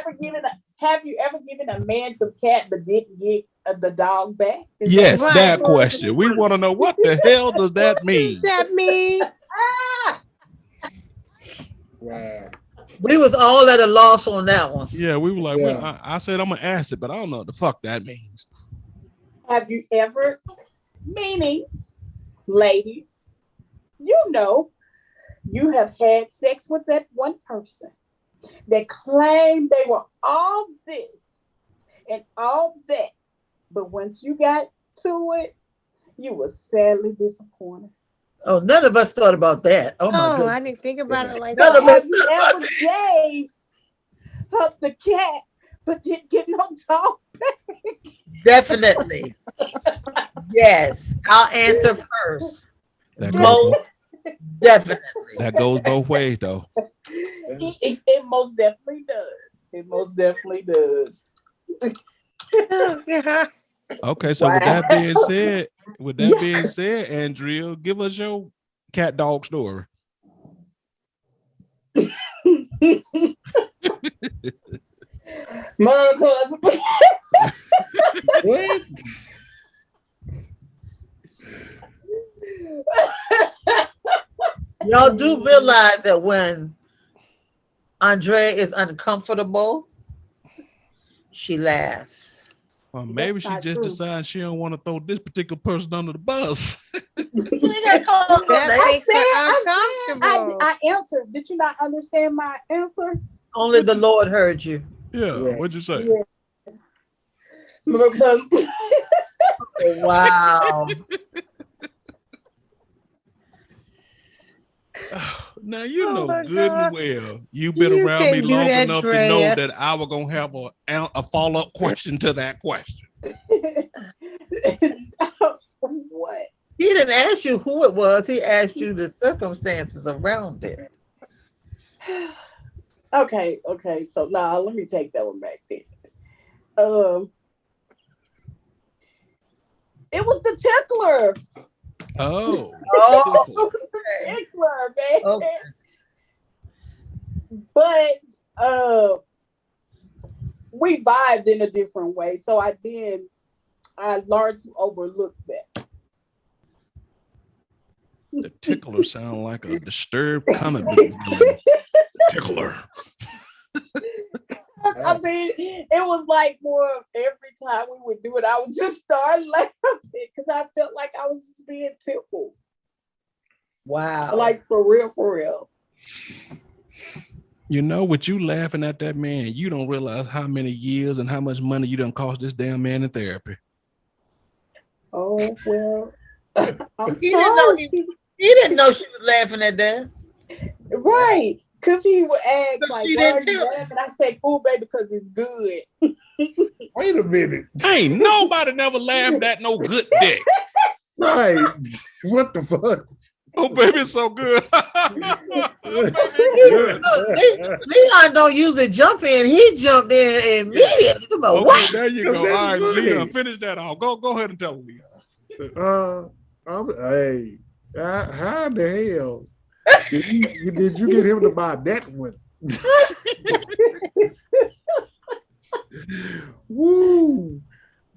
[SPEAKER 4] Have you ever given a man some cat but didn't get the dog back?
[SPEAKER 2] yes,
[SPEAKER 1] Right.
[SPEAKER 2] that question. We want to know, what the hell does that
[SPEAKER 1] What does
[SPEAKER 2] mean?
[SPEAKER 1] that mean?
[SPEAKER 4] Ah!
[SPEAKER 3] Wow.
[SPEAKER 5] We was all at a loss on that one.
[SPEAKER 2] Yeah, we were like,
[SPEAKER 3] Yeah.
[SPEAKER 2] well, I said I'm an acid, but I don't know what the fuck that means.
[SPEAKER 4] Have you ever, meaning, ladies, you know, you have had sex with that one person that claimed they were all this and all that, but once you got to it, you were sadly disappointed.
[SPEAKER 5] Oh, none of us thought about that. Oh my
[SPEAKER 1] Oh, I
[SPEAKER 5] goodness.
[SPEAKER 1] didn't think about it like
[SPEAKER 5] None
[SPEAKER 4] But
[SPEAKER 5] of us.
[SPEAKER 1] that.
[SPEAKER 4] have you ever gave up the cat but didn't get no dog?
[SPEAKER 5] Definitely. Yes. I'll answer first.
[SPEAKER 2] That
[SPEAKER 5] Most
[SPEAKER 2] goes,
[SPEAKER 5] definitely.
[SPEAKER 2] that goes both ways, though.
[SPEAKER 4] It most definitely does. It most definitely does.
[SPEAKER 1] Oh, yeah.
[SPEAKER 2] Okay, so
[SPEAKER 4] Wow.
[SPEAKER 2] with that being said, Andrea, give us your cat dog story.
[SPEAKER 4] America.
[SPEAKER 3] What?
[SPEAKER 5] Y'all do realize that when Andrea is uncomfortable, she laughs.
[SPEAKER 2] Well, maybe
[SPEAKER 4] That's
[SPEAKER 2] she
[SPEAKER 4] not
[SPEAKER 2] just
[SPEAKER 4] true.
[SPEAKER 2] decides she don't want to throw this particular person under the bus.
[SPEAKER 1] That makes her uncomfortable.
[SPEAKER 4] I answered. Did you not understand my answer?
[SPEAKER 5] Only the Lord heard you.
[SPEAKER 2] Yeah,
[SPEAKER 3] Yeah.
[SPEAKER 2] what'd you say?
[SPEAKER 4] Yeah. Because
[SPEAKER 5] Wow.
[SPEAKER 2] Now you
[SPEAKER 1] Oh
[SPEAKER 2] know
[SPEAKER 1] my
[SPEAKER 2] good and
[SPEAKER 1] God.
[SPEAKER 2] well you've been
[SPEAKER 1] You
[SPEAKER 2] around me
[SPEAKER 1] can do
[SPEAKER 2] long
[SPEAKER 1] that,
[SPEAKER 2] enough to know
[SPEAKER 1] Drea.
[SPEAKER 2] that I was gonna have a follow-up question to that question.
[SPEAKER 4] what?
[SPEAKER 5] He didn't ask you who it was. He asked you the circumstances around it.
[SPEAKER 4] Okay. So now let me take that one back then. It was the tickler.
[SPEAKER 2] Oh,
[SPEAKER 5] Oh,
[SPEAKER 4] It was the tickler, man.
[SPEAKER 5] okay.
[SPEAKER 4] But we vibed in a different way. So I learned to overlook that.
[SPEAKER 2] the tickler sound like a disturbed comic book villain. Tickler.
[SPEAKER 4] I mean, it was like more of every time we would do it, I would just start laughing because I felt like I was just being tickled.
[SPEAKER 5] Wow.
[SPEAKER 4] Like for real.
[SPEAKER 2] You know, with you laughing at that man, you don't realize how many years and how much money you done cost this damn man in therapy.
[SPEAKER 4] Oh well. I'm
[SPEAKER 5] He didn't know
[SPEAKER 4] sorry.
[SPEAKER 5] he didn't know she was laughing at that.
[SPEAKER 4] Right. Cause he would ask
[SPEAKER 5] So
[SPEAKER 4] like,
[SPEAKER 5] she
[SPEAKER 4] why are
[SPEAKER 5] didn't
[SPEAKER 4] you
[SPEAKER 5] tell him.
[SPEAKER 4] laughing? I said, "Oh, baby, because it's good."
[SPEAKER 3] Wait a minute.
[SPEAKER 2] Ain't nobody never laughed at no good dick.
[SPEAKER 3] Right. What the fuck?
[SPEAKER 2] Oh, baby, it's so good.
[SPEAKER 5] Leon don't usually jump in. He jumped in immediately. Come on,
[SPEAKER 2] Okay,
[SPEAKER 5] what?
[SPEAKER 2] there you go. All
[SPEAKER 3] That's
[SPEAKER 2] right,
[SPEAKER 3] funny.
[SPEAKER 2] Leon, finish that off. Go ahead and tell me, Leon.
[SPEAKER 3] Hey, how the hell did you get him to buy that one? Woo!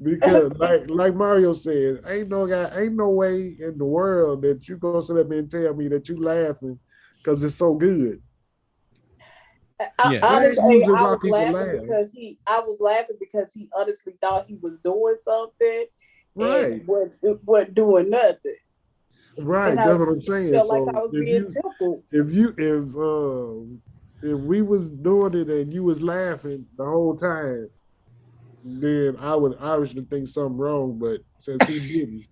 [SPEAKER 3] Because like Mario said, ain't no way in the world that you gonna sit up and tell me that you laughing because it's so good.
[SPEAKER 2] Yeah.
[SPEAKER 4] Honestly,
[SPEAKER 3] Usually
[SPEAKER 4] I
[SPEAKER 3] why
[SPEAKER 4] was
[SPEAKER 3] people
[SPEAKER 4] laughing
[SPEAKER 3] laugh.
[SPEAKER 4] because he honestly thought he was doing something
[SPEAKER 3] Right,
[SPEAKER 4] and wasn't doing nothing.
[SPEAKER 3] right.
[SPEAKER 4] And
[SPEAKER 3] That's
[SPEAKER 4] I
[SPEAKER 3] what I'm saying.
[SPEAKER 4] felt like
[SPEAKER 3] So
[SPEAKER 4] I was being tickled.
[SPEAKER 3] if we was doing it and you was laughing the whole time, then I would obviously think something wrong. But since he didn't,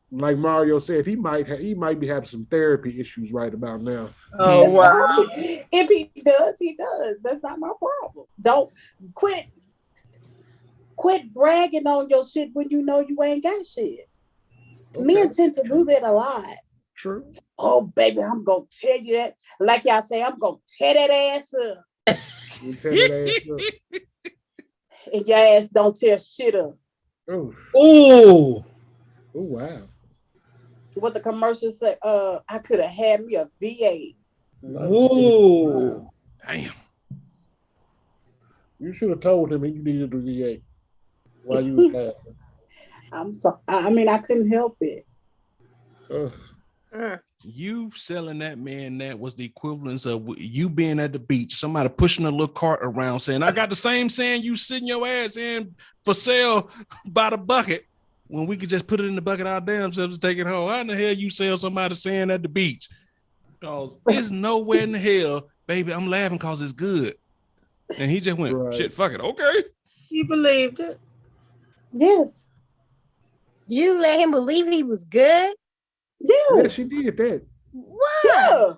[SPEAKER 3] like Mario said, he might be having some therapy issues right about now.
[SPEAKER 5] Oh wow.
[SPEAKER 4] If he does, he does. That's not my problem. Don't quit bragging on your shit when you know you ain't got shit.
[SPEAKER 3] Okay.
[SPEAKER 4] Men tend to do that a lot.
[SPEAKER 3] True.
[SPEAKER 4] Oh, baby, I'm gonna tell you that. Like y'all say, I'm gonna tear that ass up.
[SPEAKER 3] You tear that ass up.
[SPEAKER 4] And your ass don't tear shit up.
[SPEAKER 3] Oh,
[SPEAKER 5] Ooh.
[SPEAKER 3] oh wow.
[SPEAKER 4] What the commercial said, I could have had me a V8.
[SPEAKER 5] Ooh.
[SPEAKER 2] Damn.
[SPEAKER 3] You should have told him he needed the VA while you was laughing.
[SPEAKER 4] I mean, I couldn't help it.
[SPEAKER 3] Ugh.
[SPEAKER 2] you selling that man that was the equivalence of you being at the beach, somebody pushing a little cart around saying, I got the same sand you sitting your ass in for sale by the bucket, when we could just put it in the bucket our damn selves and take it home. How in the hell you sell somebody sand at the beach? Because it's nowhere in the hell, baby, I'm laughing because it's good. And he just went,
[SPEAKER 3] Right.
[SPEAKER 2] shit, fuck it, okay.
[SPEAKER 5] He believed it.
[SPEAKER 4] Yes.
[SPEAKER 1] You let him believe he was good?
[SPEAKER 3] Yeah,
[SPEAKER 4] Yes.
[SPEAKER 3] she did that.
[SPEAKER 1] Why?
[SPEAKER 4] Yeah.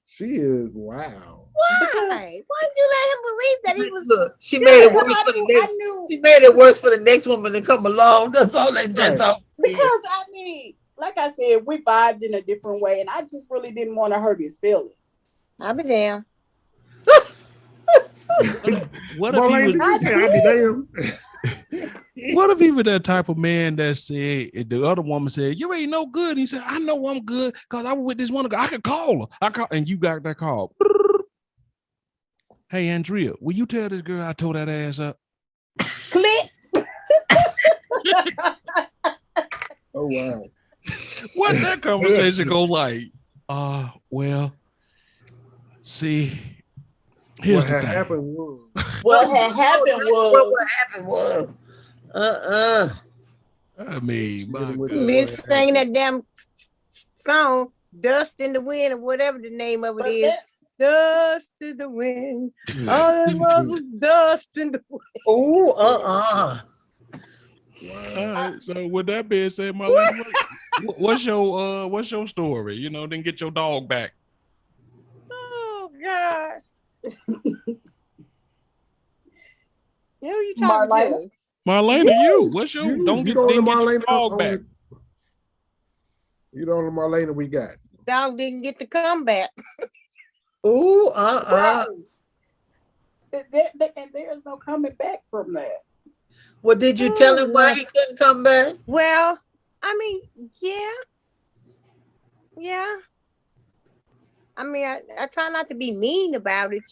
[SPEAKER 3] She is wow.
[SPEAKER 1] Why? Why did you let him believe that he was
[SPEAKER 5] Look, she
[SPEAKER 1] good?
[SPEAKER 5] made it
[SPEAKER 4] Because
[SPEAKER 5] worse for the
[SPEAKER 4] I
[SPEAKER 5] next.
[SPEAKER 4] knew
[SPEAKER 5] She made it worse for the next woman to come along. That's all. That's all.
[SPEAKER 4] because I mean, like I said, we vibed in a different way, and I just really didn't want to hurt his feelings.
[SPEAKER 1] I'll be damn.
[SPEAKER 2] What if he
[SPEAKER 3] Marlene,
[SPEAKER 2] was?
[SPEAKER 3] did you say I'll be damn?
[SPEAKER 2] What if he was that type of man that said, the other woman said, you ain't no good. And he said, I know I'm good because I was with this one girl. I could call her. And you got that call. Hey, Andrea, will you tell this girl I tore that ass up?
[SPEAKER 4] Click.
[SPEAKER 3] Oh wow.
[SPEAKER 2] What that conversation go like? Well, see, here's
[SPEAKER 3] What
[SPEAKER 2] the
[SPEAKER 3] had
[SPEAKER 2] thing.
[SPEAKER 3] happened was
[SPEAKER 4] What had happened was
[SPEAKER 5] What happened was.
[SPEAKER 2] I mean, my
[SPEAKER 3] Getting with
[SPEAKER 2] God.
[SPEAKER 1] Been singing that damn song, Dust in the Wind, or whatever the name of it
[SPEAKER 4] but
[SPEAKER 1] is. Dust in the wind. All it was dust in the wind.
[SPEAKER 5] Oh,
[SPEAKER 3] wow.
[SPEAKER 2] All right. So with that being said, Marlene, what's your story? You know, then get your dog back.
[SPEAKER 1] Oh God. Who you talking
[SPEAKER 4] Marlena.
[SPEAKER 1] to?
[SPEAKER 2] Marlena, you. What's your
[SPEAKER 3] You
[SPEAKER 2] get
[SPEAKER 3] the only
[SPEAKER 2] your
[SPEAKER 3] Marlena
[SPEAKER 2] dog back?
[SPEAKER 3] You the only Marlena we got.
[SPEAKER 1] Dog didn't get the comeback.
[SPEAKER 5] oh,
[SPEAKER 4] Right. And there's no coming back from that.
[SPEAKER 5] Well, did you tell him why he couldn't come back?
[SPEAKER 1] Well, I mean, yeah. I mean, I try not to be mean about it,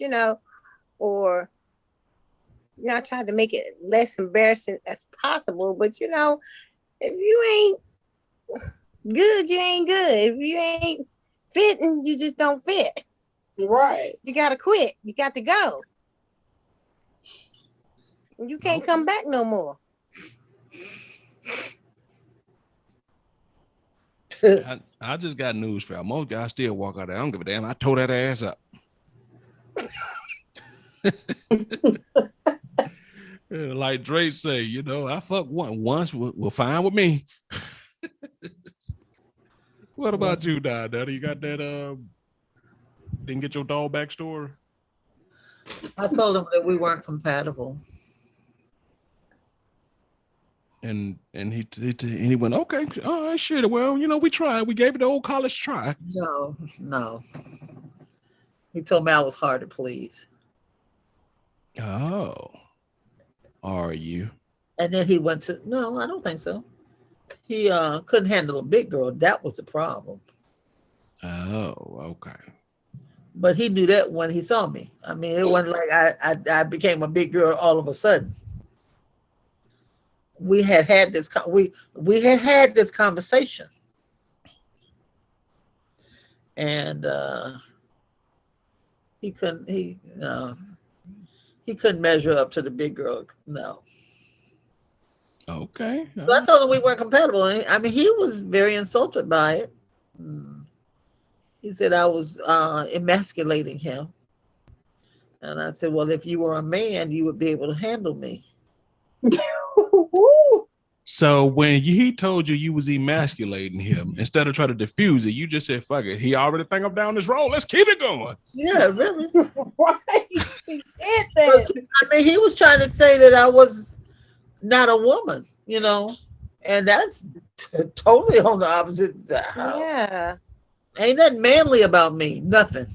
[SPEAKER 1] or I try to make it less embarrassing as possible. But if you ain't good, you ain't good. If you ain't fitting, you just don't fit.
[SPEAKER 4] Right.
[SPEAKER 1] You gotta quit. You got to go. And you can't come back no more.
[SPEAKER 2] I just got news for y'all. Most guys still walk out there. I don't give a damn. I tore that ass up. Like Dre say, I fuck once will fine with me. What about you, Daddy? You got that didn't get your dog back story?
[SPEAKER 5] I told him that we weren't compatible.
[SPEAKER 2] And he went, okay, all right, shit. Well, we tried. We gave it the old college try.
[SPEAKER 5] No. He told me I was hard to please.
[SPEAKER 2] Oh, are you?
[SPEAKER 5] And then he went to, no, I don't think so. He couldn't handle a big girl. That was the problem.
[SPEAKER 2] Oh, okay.
[SPEAKER 5] But he knew that when he saw me. I mean, it wasn't like I became a big girl all of a sudden. We had this we had this conversation, and he couldn't measure up to the big girl. No.
[SPEAKER 2] Okay.
[SPEAKER 5] So I told him we weren't compatible. I mean, he was very insulted by it. He said I was emasculating him. And I said, well, if you were a man, you would be able to handle me.
[SPEAKER 2] So when he told you was emasculating him, instead of trying to diffuse it, you just said, fuck it. He already think I'm down this road. Let's keep it going.
[SPEAKER 5] Yeah, really.
[SPEAKER 4] Right. She did that.
[SPEAKER 5] I mean, he was trying to say that I was not a woman, and that's totally on the opposite side.
[SPEAKER 1] Yeah.
[SPEAKER 5] Ain't nothing manly about me. Nothing.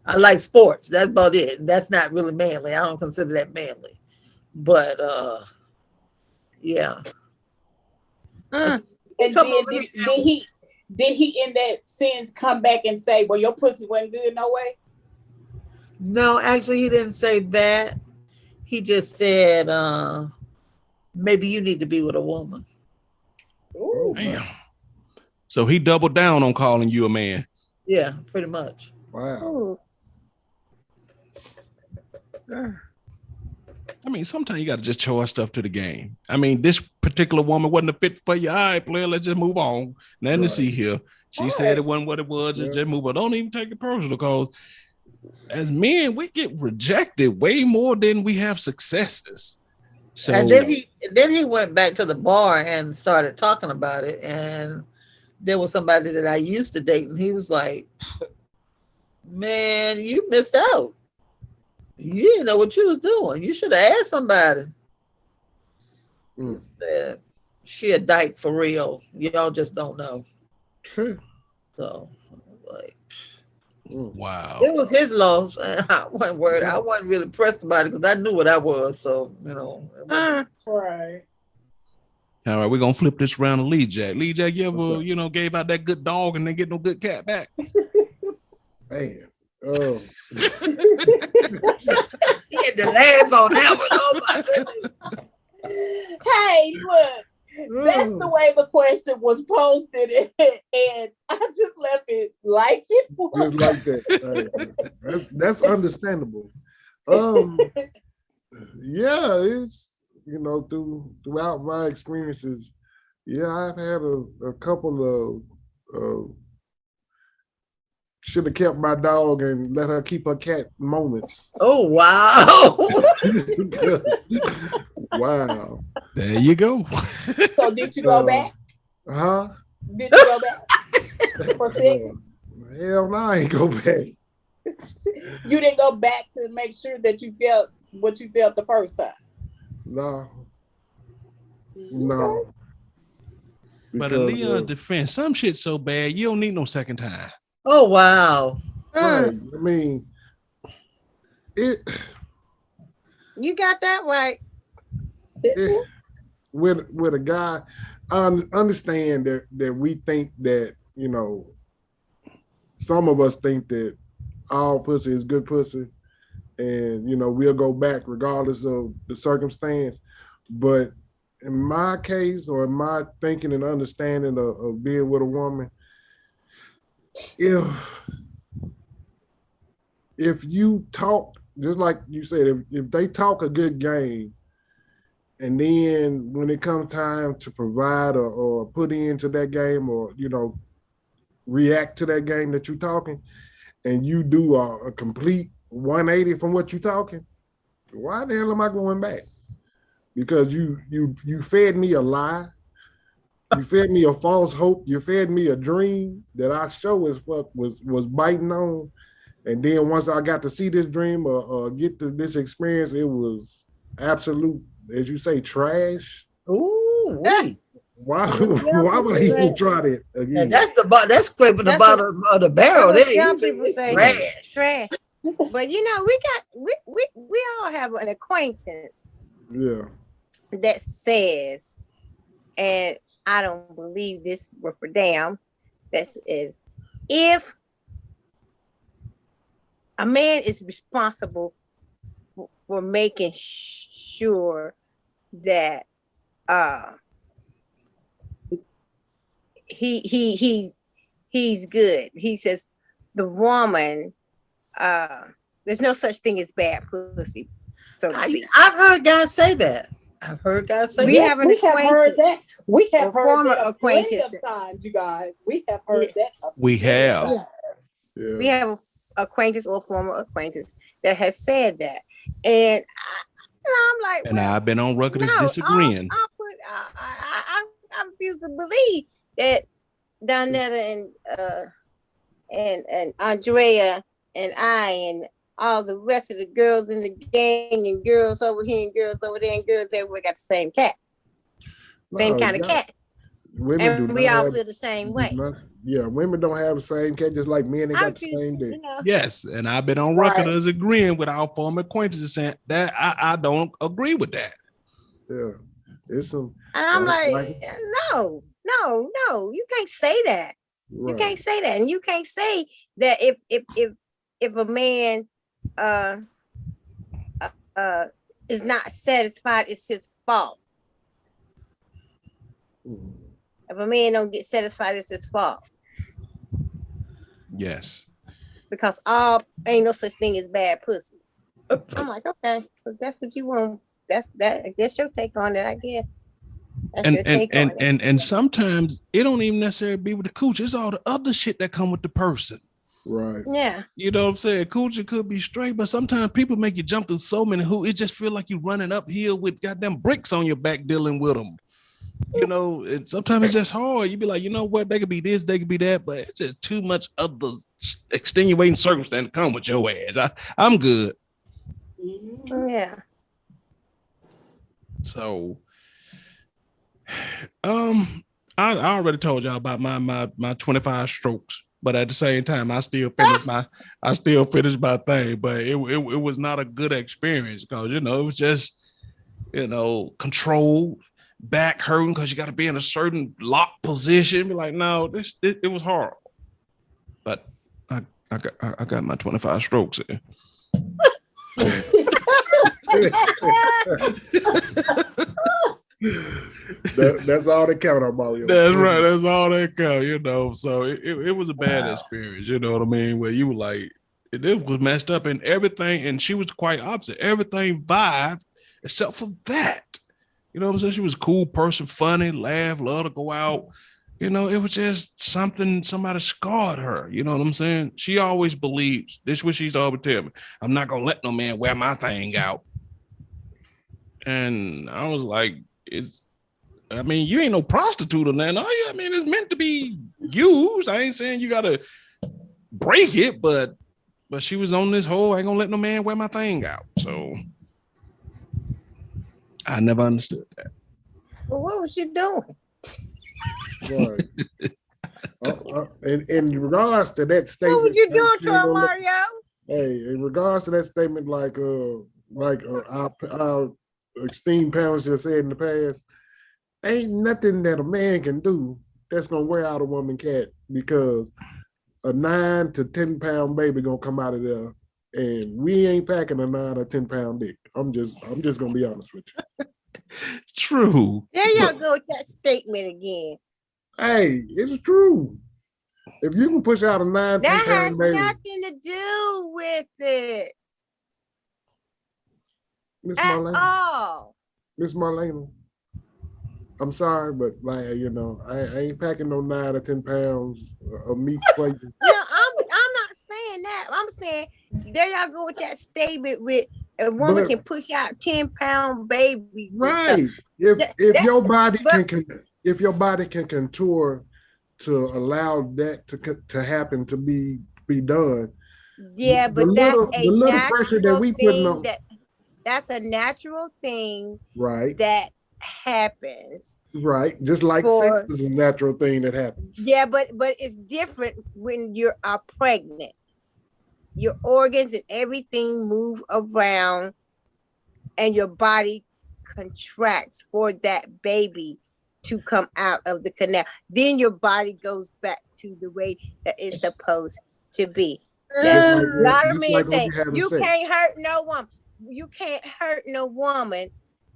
[SPEAKER 5] I like sports. That's about it. That's not really manly. I don't consider that manly. But yeah.
[SPEAKER 4] And then did he in that sense come back and say, well, your pussy wasn't good no way?
[SPEAKER 5] No, actually he didn't say that. He just said maybe you need to be with a woman.
[SPEAKER 4] Ooh.
[SPEAKER 2] Damn. So he doubled down on calling you a man.
[SPEAKER 5] Yeah, pretty much.
[SPEAKER 3] Wow.
[SPEAKER 1] Ooh.
[SPEAKER 2] I mean, sometimes you got to just show us stuff to the game. I mean, this particular woman wasn't a fit for you. All right, player, let's just move on. Nothing to
[SPEAKER 3] Right.
[SPEAKER 2] see here. She
[SPEAKER 4] Right.
[SPEAKER 2] said it wasn't what it was.
[SPEAKER 3] Yeah.
[SPEAKER 2] Just move on. Don't even take it personal, because as men, we get rejected way more than we have successes. So
[SPEAKER 5] And then he went back to the bar and started talking about it. And there was somebody that I used to date, and he was like, "Man, you missed out. You didn't know what you was doing. You should have asked somebody." He said, she a dyke for real. Y'all just don't know. So, like,
[SPEAKER 2] wow.
[SPEAKER 5] it was his loss. I wasn't really pressed about it because I knew what I was. So, you know.
[SPEAKER 4] Right.
[SPEAKER 2] All right, we're gonna flip this around to Lee Jack. Lee Jack, you ever, gave out that good dog and then get no good cat back?
[SPEAKER 3] Man. Oh.
[SPEAKER 5] He had to laugh on that one. Oh my goodness.
[SPEAKER 4] Hey, look, that's the way the question was posted, and I just left it like it was.
[SPEAKER 3] Just like that. Hey, that's understandable. Yeah, it's throughout my experiences, yeah, I've had a couple of should have kept my dog and let her keep her cat moments.
[SPEAKER 5] Oh wow.
[SPEAKER 3] Wow.
[SPEAKER 2] There you go.
[SPEAKER 4] So did you go back?
[SPEAKER 3] Huh?
[SPEAKER 4] Did you go back for seconds?
[SPEAKER 3] Hell no, I ain't go back.
[SPEAKER 4] You didn't go back to make sure that you felt what you felt the first time.
[SPEAKER 3] No.
[SPEAKER 2] But in Leon's defense, some shit so bad you don't need no second time.
[SPEAKER 5] Oh wow.
[SPEAKER 3] Right. I mean,
[SPEAKER 1] You got that right.
[SPEAKER 3] With a guy, I understand that we think that, some of us think that all pussy is good pussy, and we'll go back regardless of the circumstance. But in my case, or in my thinking and understanding of being with a woman, if you talk, just like you said, if they talk a good game, and then when it comes time to provide or put into that game, or react to that game that you're talking, and you do a complete 180 from what you're talking, why the hell am I going back? Because you fed me a lie, you fed me a false hope, you fed me a dream that I sure as fuck was biting on, and then once I got to see this dream or get to this experience, it was absolute, as you say, trash.
[SPEAKER 5] Ooh,
[SPEAKER 3] Why would I even try that again?
[SPEAKER 5] And that's scraping the bottom of the barrel.
[SPEAKER 1] That's what
[SPEAKER 5] There,
[SPEAKER 1] young people say. Trash. But we all have an acquaintance.
[SPEAKER 3] Yeah.
[SPEAKER 1] That says, and I don't believe this for damn, that says, if a man is responsible for making sure that he's good. He says the woman, there's no such thing as bad pussy, so to speak.
[SPEAKER 5] I've heard guys say that. I've heard guys say
[SPEAKER 4] we have heard that. We have heard that plenty of times, you guys. We have heard that.
[SPEAKER 2] We have.
[SPEAKER 3] Yeah.
[SPEAKER 1] We have an acquaintance or former acquaintance that has said that, and I'm like,
[SPEAKER 2] and I've been on record as disagreeing.
[SPEAKER 1] I refuse to believe that Donetta and Andrea and I and all the rest of the girls in the gang and girls over here and girls over there and girls everywhere got the same cat. Same kind of cat. And we all feel the same way.
[SPEAKER 3] Yeah, women don't have the same cat, just like men ain't got the same dick.
[SPEAKER 2] Yes, and I've been on record as agreeing with our former acquaintances saying that I don't agree with that.
[SPEAKER 3] Yeah, it's some.
[SPEAKER 1] And I'm like, no, you can't say that. Right. You can't say that, and you can't say that if a man is not satisfied, it's his fault. If a man don't get satisfied, it's his fault.
[SPEAKER 2] Yes.
[SPEAKER 1] Because all ain't no such thing as bad pussy. I'm like, okay, if that's what you want. That's your take on it, I guess. That's your take on it.
[SPEAKER 2] And sometimes it don't even necessarily be with the cooch. It's all the other shit that come with the person.
[SPEAKER 3] Right.
[SPEAKER 1] Yeah.
[SPEAKER 2] You know what I'm saying? Coochie could be straight, but sometimes people make you jump through so many hoops. It just feel like you running uphill with goddamn bricks on your back dealing with them. You know, and sometimes it's just hard. You be like, you know what? They could be this, they could be that, but it's just too much other extenuating circumstance to come with your ass. I'm good.
[SPEAKER 1] Yeah.
[SPEAKER 2] So, I already told y'all about my 25 strokes, but at the same time, I still finished my thing. But it was not a good experience because it was just controlled, back hurting because you got to be in a certain locked position. Be like, no, it was horrible. But I got my 25 strokes in.
[SPEAKER 3] That's all that count on Mario.
[SPEAKER 2] That's right. That's all that count. So it was a bad experience. You know what I mean? Where you were like, it was messed up and everything, and she was quite opposite. Everything vibed except for that. You know what I'm saying? She was a cool person, funny, laugh, love to go out. It was just somebody scarred her. You know what I'm saying? She always believes, this is what she's always tell me, I'm not going to let no man wear my thing out. And I was like, you ain't no prostitute or nothing, are you? I mean, it's meant to be used. I ain't saying you got to break it, but she was on this whole, I ain't going to let no man wear my thing out. So I never understood that.
[SPEAKER 1] Well, what was you doing?
[SPEAKER 3] Right. In regards to that statement,
[SPEAKER 1] what was you doing to her, Mario?
[SPEAKER 3] Hey, in regards to that statement, like our esteemed panelists just said in the past, ain't nothing that a man can do that's gonna wear out a woman cat, because a 9 to 10 pound baby gonna come out of there, and we ain't packing a 9 or 10 pound dick. I'm just gonna be honest with you.
[SPEAKER 2] True.
[SPEAKER 1] There y'all go with that statement again.
[SPEAKER 3] Hey, it's true. If you can push out a 9, 10
[SPEAKER 1] that
[SPEAKER 3] pound
[SPEAKER 1] has
[SPEAKER 3] baby,
[SPEAKER 1] nothing to do with it
[SPEAKER 3] Miss
[SPEAKER 1] at
[SPEAKER 3] Marlena,
[SPEAKER 1] all.
[SPEAKER 3] Miss Marlena, I'm sorry, but I ain't packing no 9 or 10 pounds of meat for you.
[SPEAKER 1] No, I'm not saying that. I'm saying there y'all go with that statement with a woman can push out 10-pound babies.
[SPEAKER 3] Right. If your body can contour to allow that to happen, to be done.
[SPEAKER 1] Yeah, but that's a
[SPEAKER 3] little pressure that we put on.
[SPEAKER 1] That's a natural thing.
[SPEAKER 3] Right.
[SPEAKER 1] That happens.
[SPEAKER 3] Right. Just like sex is a natural thing that happens.
[SPEAKER 1] Yeah, but it's different when you are pregnant. Your organs and everything move around and your body contracts for that baby to come out of the canal. Then your body goes back to the way that it's supposed to be. A lot of men say you can't hurt no woman. You can't hurt no woman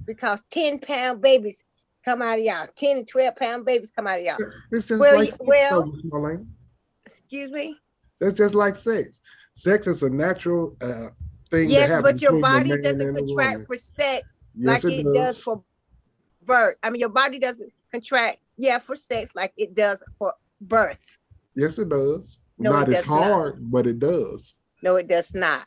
[SPEAKER 1] because 10-pound babies come out of y'all. 10 and 12-pound babies come out of y'all.
[SPEAKER 3] It's just
[SPEAKER 1] excuse me?
[SPEAKER 3] That's just like sex. Sex is a natural thing.
[SPEAKER 1] Yes, but your body doesn't contract for sex like it does for birth. I mean, your body doesn't contract, for sex like it does for birth.
[SPEAKER 3] Yes, it does.
[SPEAKER 1] No,
[SPEAKER 3] not as hard, but it does.
[SPEAKER 1] No, it does not.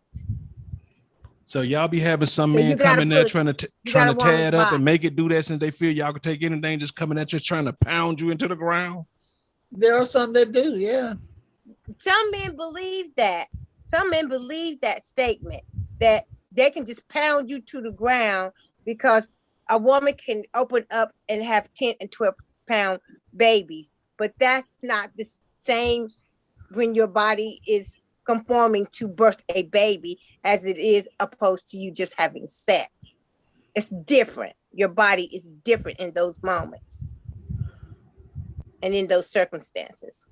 [SPEAKER 2] So y'all be having some men coming there trying to tear it up and make it do that, since they feel y'all can take anything, just coming at you trying to pound you into the ground.
[SPEAKER 5] There are some that do, yeah.
[SPEAKER 1] Some men believe that. Some men believe that statement that they can just pound you to the ground because a woman can open up and have 10 and 12-pound babies. But that's not the same when your body is conforming to birth a baby as it is opposed to you just having sex. It's different. Your body is different in those moments and in those circumstances.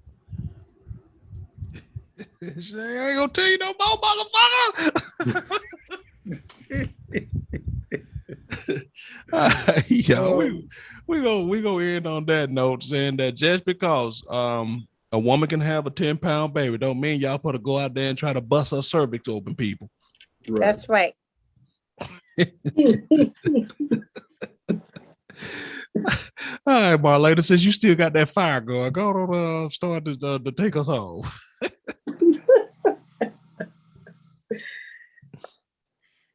[SPEAKER 2] I ain't gonna tell you no more, motherfucker. we go end on that note, saying that just because a woman can have a 10-pound baby, don't mean y'all put to go out there and try to bust her cervix open, people.
[SPEAKER 3] Right.
[SPEAKER 1] That's right.
[SPEAKER 2] All right, Marlena, since you still got that fire going, go on start to take us home.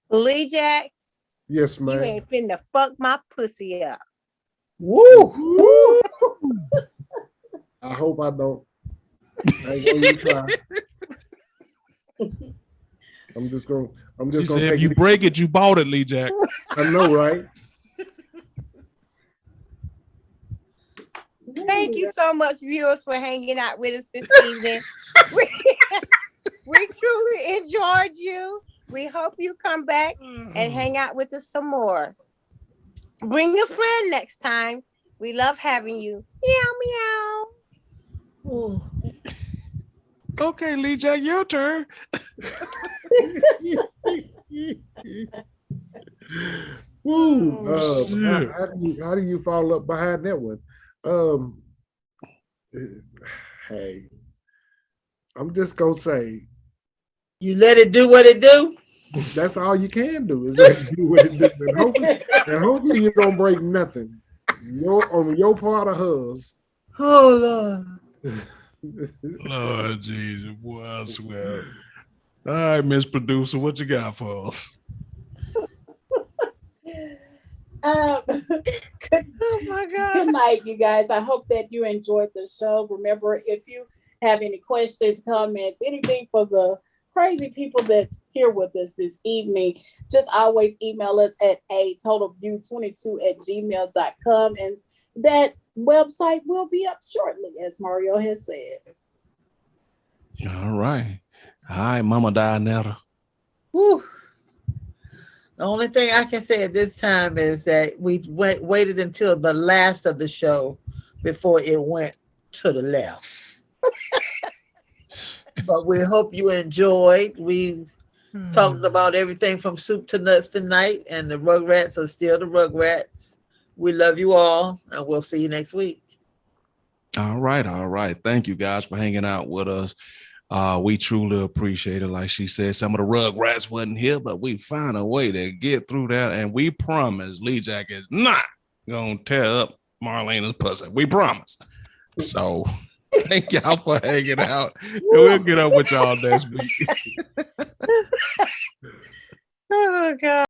[SPEAKER 1] Lee Jack,
[SPEAKER 3] Yes,
[SPEAKER 1] you
[SPEAKER 3] man.
[SPEAKER 1] ain't finna fuck my pussy up.
[SPEAKER 5] Woo!
[SPEAKER 3] I hope I don't. I ain't gonna even try. I'm just gonna
[SPEAKER 2] She said,
[SPEAKER 3] take
[SPEAKER 2] if you
[SPEAKER 3] it.
[SPEAKER 2] break it, you bought it, Lee Jack.
[SPEAKER 3] I know, right?
[SPEAKER 1] Thank you so much, viewers, for hanging out with us this evening. We truly enjoyed you. We hope you come back and hang out with us some more. Bring a friend next time. We love having you. Meow, meow.
[SPEAKER 5] Ooh.
[SPEAKER 2] Okay, Lee Jack, your turn.
[SPEAKER 3] Woo.
[SPEAKER 2] Oh, shit.
[SPEAKER 3] How do you follow up behind that one? Hey, I'm just gonna say
[SPEAKER 5] You let it do what it do.
[SPEAKER 3] that's all you can do is let it do what it do, and hopefully you don't break nothing. On your part of hers.
[SPEAKER 5] Oh Lord.
[SPEAKER 2] Lord Jesus, boy, I swear. All right, Miss Producer, what you got for us?
[SPEAKER 1] Oh my God.
[SPEAKER 4] Good night, you guys. I hope that you enjoyed the show. Remember, if you have any questions, comments, anything for the crazy people that's here with us this evening, just always email us at atotalview22@gmail.com. And that website will be up shortly, as Mario has said.
[SPEAKER 2] All right. All right, Mama Dianetta.
[SPEAKER 5] Whew. The only thing I can say at this time is that we waited until the last of the show before it went to the left. But we hope you enjoyed. We talked about everything from soup to nuts tonight, and the Rugrats are still the Rugrats. We love you all, and we'll see you next week.
[SPEAKER 2] All right. Thank you guys for hanging out with us. We truly appreciate it. Like she said, some of the Rugrats wasn't here, but we found a way to get through that. And we promise Lee Jack is not going to tear up Marlena's pussy. We promise. So thank y'all for hanging out. And we'll get up with y'all next week.
[SPEAKER 1] Oh God.